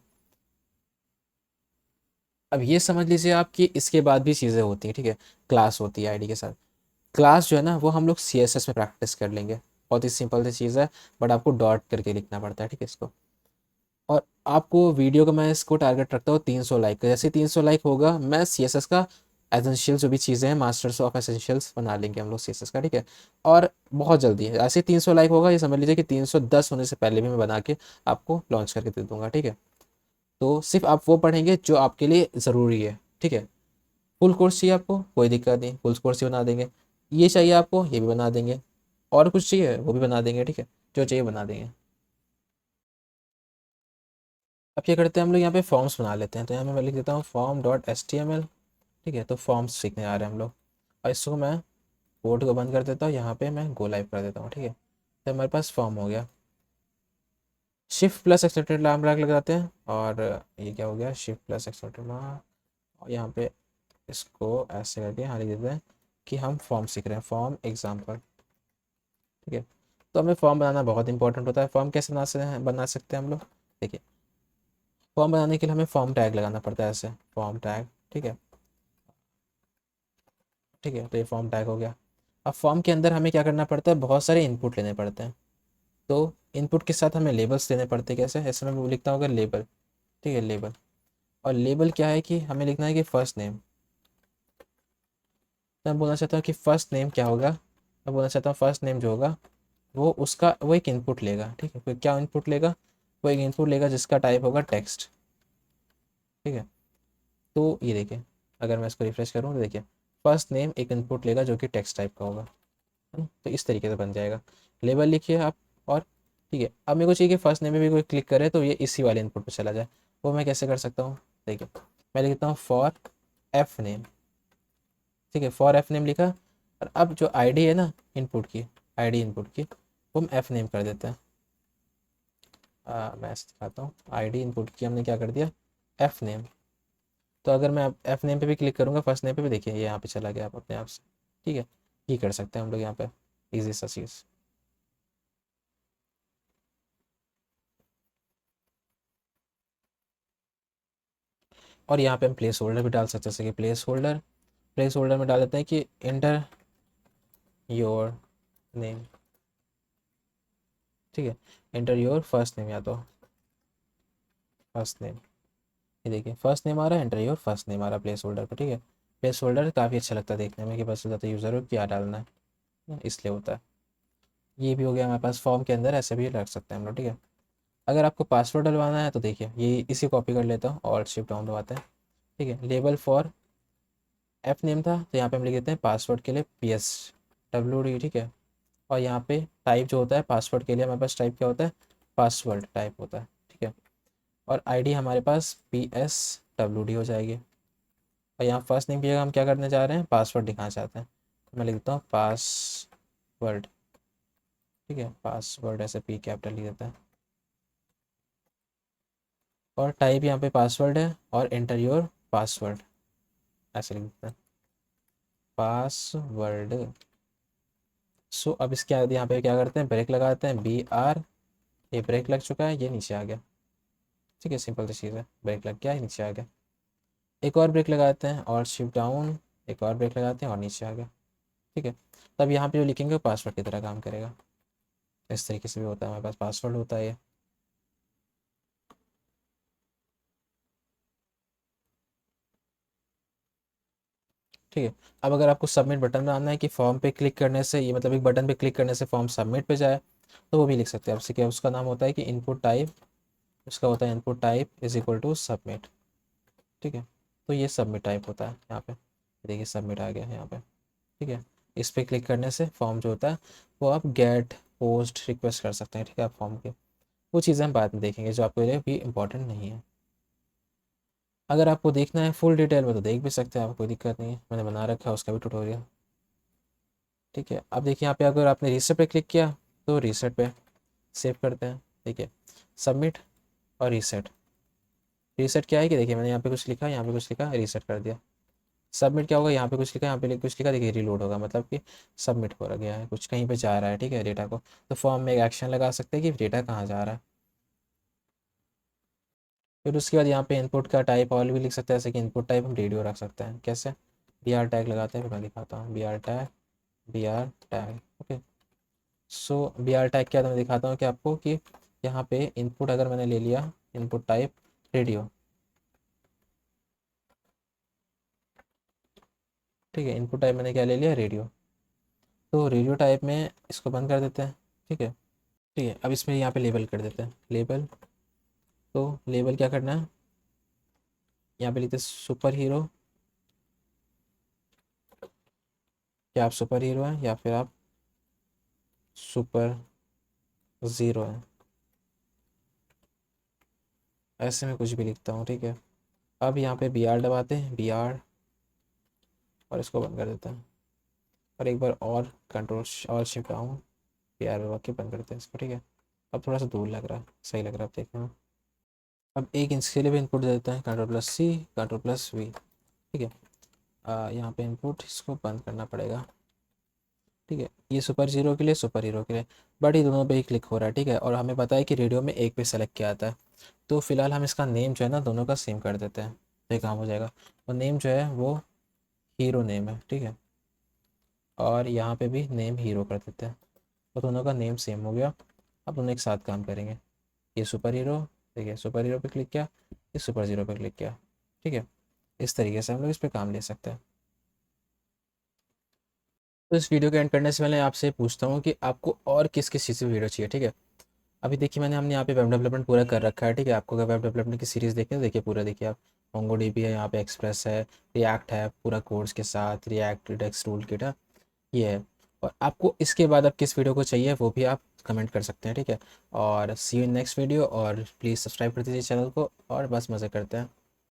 अब ये समझ लीजिए आप कि इसके बाद भी चीज़ें होती हैं, ठीक है। क्लास होती है आईडी के साथ, क्लास जो है ना वो हम लोग CSS में प्रैक्टिस कर लेंगे, बहुत ही सिंपल सी चीज़ है, बट आपको डॉट करके लिखना पड़ता है, ठीक है इसको। और आपको वीडियो का मैं इसको टारगेट रखता हूँ 300 लाइक का। जैसे 300 लाइक होगा मैं CSS का एसेंशियल जो भी चीज़ें हैं मास्टर्स ऑफ एसेंशियल्स बना लेंगे हम लोग CSS का, ठीक है। और बहुत जल्दी है, ऐसे 300 लाइक होगा, ये समझ लीजिए कि 310 होने से पहले भी मैं बना के आपको लॉन्च करके दे दूंगा, ठीक है। तो सिर्फ आप वो पढ़ेंगे जो आपके लिए ज़रूरी है, ठीक है। फुल कोर्स चाहिए आपको, कोई दिक्कत नहीं, फुल कोर्स ही बना देंगे। ये चाहिए आपको, ये भी बना देंगे। और कुछ चाहिए वो भी बना देंगे, ठीक है। जो चाहिए बना देंगे। अब क्या करते हैं हम लोग, यहाँ पे फॉर्म्स बना लेते हैं। तो यहाँ पे मैं लिख देता हूँ form.html, ठीक है। तो फॉर्म्स सीखने आ रहे हैं हम लोग। और इसको मैं कोड को बंद कर देता हूँ, यहाँ पे मैं गो लाइव कर देता हूँ, ठीक है। तो हमारे पास फॉर्म हो गया। शिफ्ट प्लस एक्सेप्टेड नाम लगाते हैं। और ये क्या हो गया, शिफ्ट प्लस एक्सेप्टेड नाम। और यहाँ पे इसको ऐसे करके यहाँ लिख देते हैं कि हम फॉर्म सीख रहे हैं, फॉर्म एग्जाम्पल, ठीक है। तो हमें फॉर्म बनाना बहुत इंपॉर्टेंट होता है। फॉर्म कैसे बना सकते हैं हम लोग, देखिए। फॉर्म बनाने के लिए हमें फॉर्म टैग लगाना पड़ता है, ऐसे फॉर्म टैग, ठीक है। ठीक है, तो ये फॉर्म टैग हो गया। अब फॉर्म के अंदर हमें क्या करना पड़ता है, बहुत सारे इनपुट लेने पड़ते हैं। तो इनपुट के साथ हमें लेबल्स देने पड़ते हैं। कैसे, ऐसे मैं वो लिखता हूँ अगर लेबल, ठीक है, लेबल। और लेबल क्या है कि हमें लिखना है कि फर्स्ट नेम। तो मैं बोलना चाहता हूँ कि फर्स्ट नेम क्या होगा, मैं बोलना चाहता हूँ फर्स्ट नेम जो होगा वो एक इनपुट लेगा, ठीक है। कोई क्या इनपुट लेगा, वो एक इनपुट लेगा जिसका टाइप होगा टेक्स्ट, ठीक है। तो ये देखिए, अगर मैं इसको रिफ्रेश करूँ तो देखिए फर्स्ट नेम एक इनपुट लेगा जो कि टेक्स्ट टाइप का होगा, है ना? तो इस तरीके से बन जाएगा। लेबल लिखिए आप। और ठीक है, अब मेरे को चाहिए कि फर्स्ट नेम में भी कोई क्लिक करे तो ये इसी वाले इनपुट पर चला जाए। वो मैं कैसे कर सकता हूँ, देखिए। मैं लिखता हूँ फॉर एफ नेम, ठीक है। फॉर एफ नेम लिखा। और अब जो आईडी है ना इनपुट की, आईडी इनपुट की, वो हम एफ नेम कर देते हैं। मैं ऐसे दिखाता हूँ, आईडी इनपुट की हमने क्या कर दिया, एफ नेम। तो अगर मैं अब एफ नेम पे भी क्लिक करूँगा, फर्स्ट नेम पे भी, देखिए ये यहाँ पे चला गया आप अपने आप से, ठीक है। ये कर सकते हैं हम लोग यहाँ पे, इजी सा चीज़। और यहाँ पे हम प्लेस होल्डर भी डाल सकते हैं, जैसे कि प्लेस होल्डर में डाल देते हैं कि एंटर योर नेम, ठीक है। एंटर योर फर्स्ट नेम, या तो फर्स्ट नेम, ये देखिए फर्स्ट नेम आ रहा है, एंटर योर फर्स्ट नेम आ रहा है प्लेस होल्डर पर, ठीक है। प्लेस होल्डर काफ़ी अच्छा लगता है देखने में कि बस जाता यूज़र को क्या डालना है, इसलिए होता है। ये भी हो गया हमारे पास। फॉर्म के अंदर ऐसे भी रख सकते हैं हम लोग, ठीक है। अगर आपको पासवर्ड डलवाना है तो देखिए ये इसी कॉपी कर लेता हूँ और शिफ्ट डाउन दबाते हैं, ठीक है। लेबल फॉर एफ नेम था, तो यहाँ पे हम लिख देते हैं पासवर्ड के लिए PSWD, ठीक है। और यहाँ पे टाइप जो होता है पासवर्ड के लिए हमारे पास टाइप क्या होता है, पासवर्ड टाइप होता है, ठीक है। और आईडी हमारे पास PSWD हो जाएगी। और यहाँ फर्स्ट नेम की जगह हम क्या करने जा रहे हैं, पासवर्ड दिखाना चाहते हैं। तो मैं लिख देता हूँ पासवर्ड, ठीक है। पासवर्ड ऐसे P कैपिटल लिख देता है। और टाइप यहाँ पे पासवर्ड है, और एंटर योर पासवर्ड ऐसे लिख देते हैं, पासवर्ड। सो अब इसके बाद यहाँ पे क्या करते हैं, ब्रेक लगाते हैं, BR। ये ब्रेक लग चुका है, ये नीचे आ गया, ठीक है। सिंपल सी चीज़ है, ब्रेक लग गया, ये नीचे आ गया। एक और ब्रेक लगाते हैं और शिफ्ट डाउन, एक और ब्रेक लगाते हैं और नीचे आ गया, ठीक है। तब यहाँ पे जो लिखेंगे वो पासवर्ड की तरह काम करेगा। इस तरीके से भी होता है, हमारे पास पासवर्ड होता है ये। ठीक है। अब अगर आपको सबमिट बटन बनाना है कि फॉर्म पे क्लिक करने से, ये मतलब एक बटन पे क्लिक करने से फॉर्म सबमिट पे जाए, तो वो भी लिख सकते हैं आपसे। क्या उसका नाम होता है कि इनपुट टाइप, उसका होता है input type is equal to submit, ठीक है। तो ये सबमिट टाइप होता है यहाँ पे, देखिए सबमिट आ गया है यहाँ पे, ठीक है। इस पर क्लिक करने से फॉर्म जो होता है वो आप गेट पोस्ट रिक्वेस्ट कर सकते हैं, ठीक है। आप फॉर्म के वो चीज़ें हम बाद में देखेंगे जो आपके लिए भी इंपॉर्टेंट नहीं है। अगर आपको देखना है फुल डिटेल में तो देख भी सकते हैं, आपको कोई दिक्कत नहीं है, मैंने बना रखा है उसका भी ट्यूटोरियल, ठीक है। अब देखिए यहाँ पे अगर आपने रीसेट पे क्लिक किया तो रीसेट पे सेव करते हैं, देखिए सबमिट और रीसेट। रीसेट क्या है कि देखिए मैंने यहाँ पे कुछ लिखा, यहाँ पे कुछ लिखा, रीसेट कर दिया। सबमिट क्या होगा, यहाँ पे कुछ लिखा, यहाँ पे कुछ लिखा, देखिए रीलोड होगा, मतलब कि सबमिट हो गया है, कुछ कहीं पे जा रहा है, ठीक है, डेटा को। तो फॉर्म में एक एक्शन लगा सकते हैं कि डेटा कहाँ जा रहा है। फिर उसके बाद यहाँ पे इनपुट का टाइप और भी लिख सकते हैं, जैसे कि इनपुट टाइप हम रेडियो रख सकते हैं। कैसे, BR टैग लगाते हैं, फिर मैं दिखाता हूँ BR tag, BR tag, okay. So BR tag क्या, मैं दिखाता हूँ कि आपको कि यहाँ पे इनपुट अगर मैंने ले लिया इनपुट टाइप रेडियो, ठीक है। इनपुट टाइप मैंने क्या ले लिया, रेडियो। तो रेडियो टाइप में इसको बंद कर देते हैं, ठीक है। ठीक है, अब इसमें यहाँ पे लेबल कर देते हैं, लेबल। तो लेबल क्या करना है, यहाँ पे लिखते हैं सुपर हीरो। क्या आप सुपर हीरो हैं या फिर आप सुपर ज़ीरो हैं, ऐसे में कुछ भी लिखता हूँ, ठीक है। अब यहाँ पे बी आर दबाते हैं, बी आर, और इसको बंद कर देते हैं। और एक बार और कंट्रोल और शिफ्ट डाउन, बी आर दबा के बंद करते हैं इसको, ठीक है। अब थोड़ा सा दूर लग रहा है, सही लग रहा है, अब देखना है। अब एक इंच के लिए भी इनपुट दे देते हैं, control plus C, control plus V, ठीक है। यहाँ पे इनपुट इसको बंद करना पड़ेगा, ठीक है। ये सुपर ज़ीरो के लिए, सुपर हीरो के लिए, बट ये दोनों पे ही क्लिक हो रहा है, ठीक है। और हमें पता है कि रेडियो में एक पे सेलेक्ट किया आता है। तो फिलहाल हम इसका नेम जो है ना दोनों का सेम कर देते हैं, तो ये काम हो जाएगा। और नेम जो है वो हीरो नेम है, ठीक है। और यहाँ पे भी नेम हीरो कर देते हैं, तो दोनों का नेम सेम हो गया। अब दोनों एक साथ काम करेंगे। ये सुपर हीरो, देखिए सुपर हीरो पे क्लिक किया, ये सुपर ज़ीरो पे क्लिक किया, ठीक है। इस तरीके से हम लोग इस पर काम ले सकते हैं। तो इस वीडियो के एंड करने से पहले आपसे पूछता हूँ कि आपको और किस किस चीज़ की वीडियो चाहिए, ठीक है। अभी देखिए हमने यहाँ पे वेब डेवलपमेंट पूरा कर रखा है, ठीक है। आपको अगर वेब डेवलपमेंट की सीरीज़ देखनी है तो देखिए पूरा देखिए आप। मोंगो डीबी है, यहाँ पे एक्सप्रेस है, रिएक्ट है पूरा कोर्स के साथ, रिएक्ट रिडक्स टूल किट है, ये है। और आपको इसके बाद अब किस वीडियो को चाहिए वो भी आप कमेंट कर सकते हैं, ठीक है। और सी यू इन नेक्स्ट वीडियो, और प्लीज़ सब्सक्राइब कर दीजिए चैनल को, और बस मज़े करते हैं।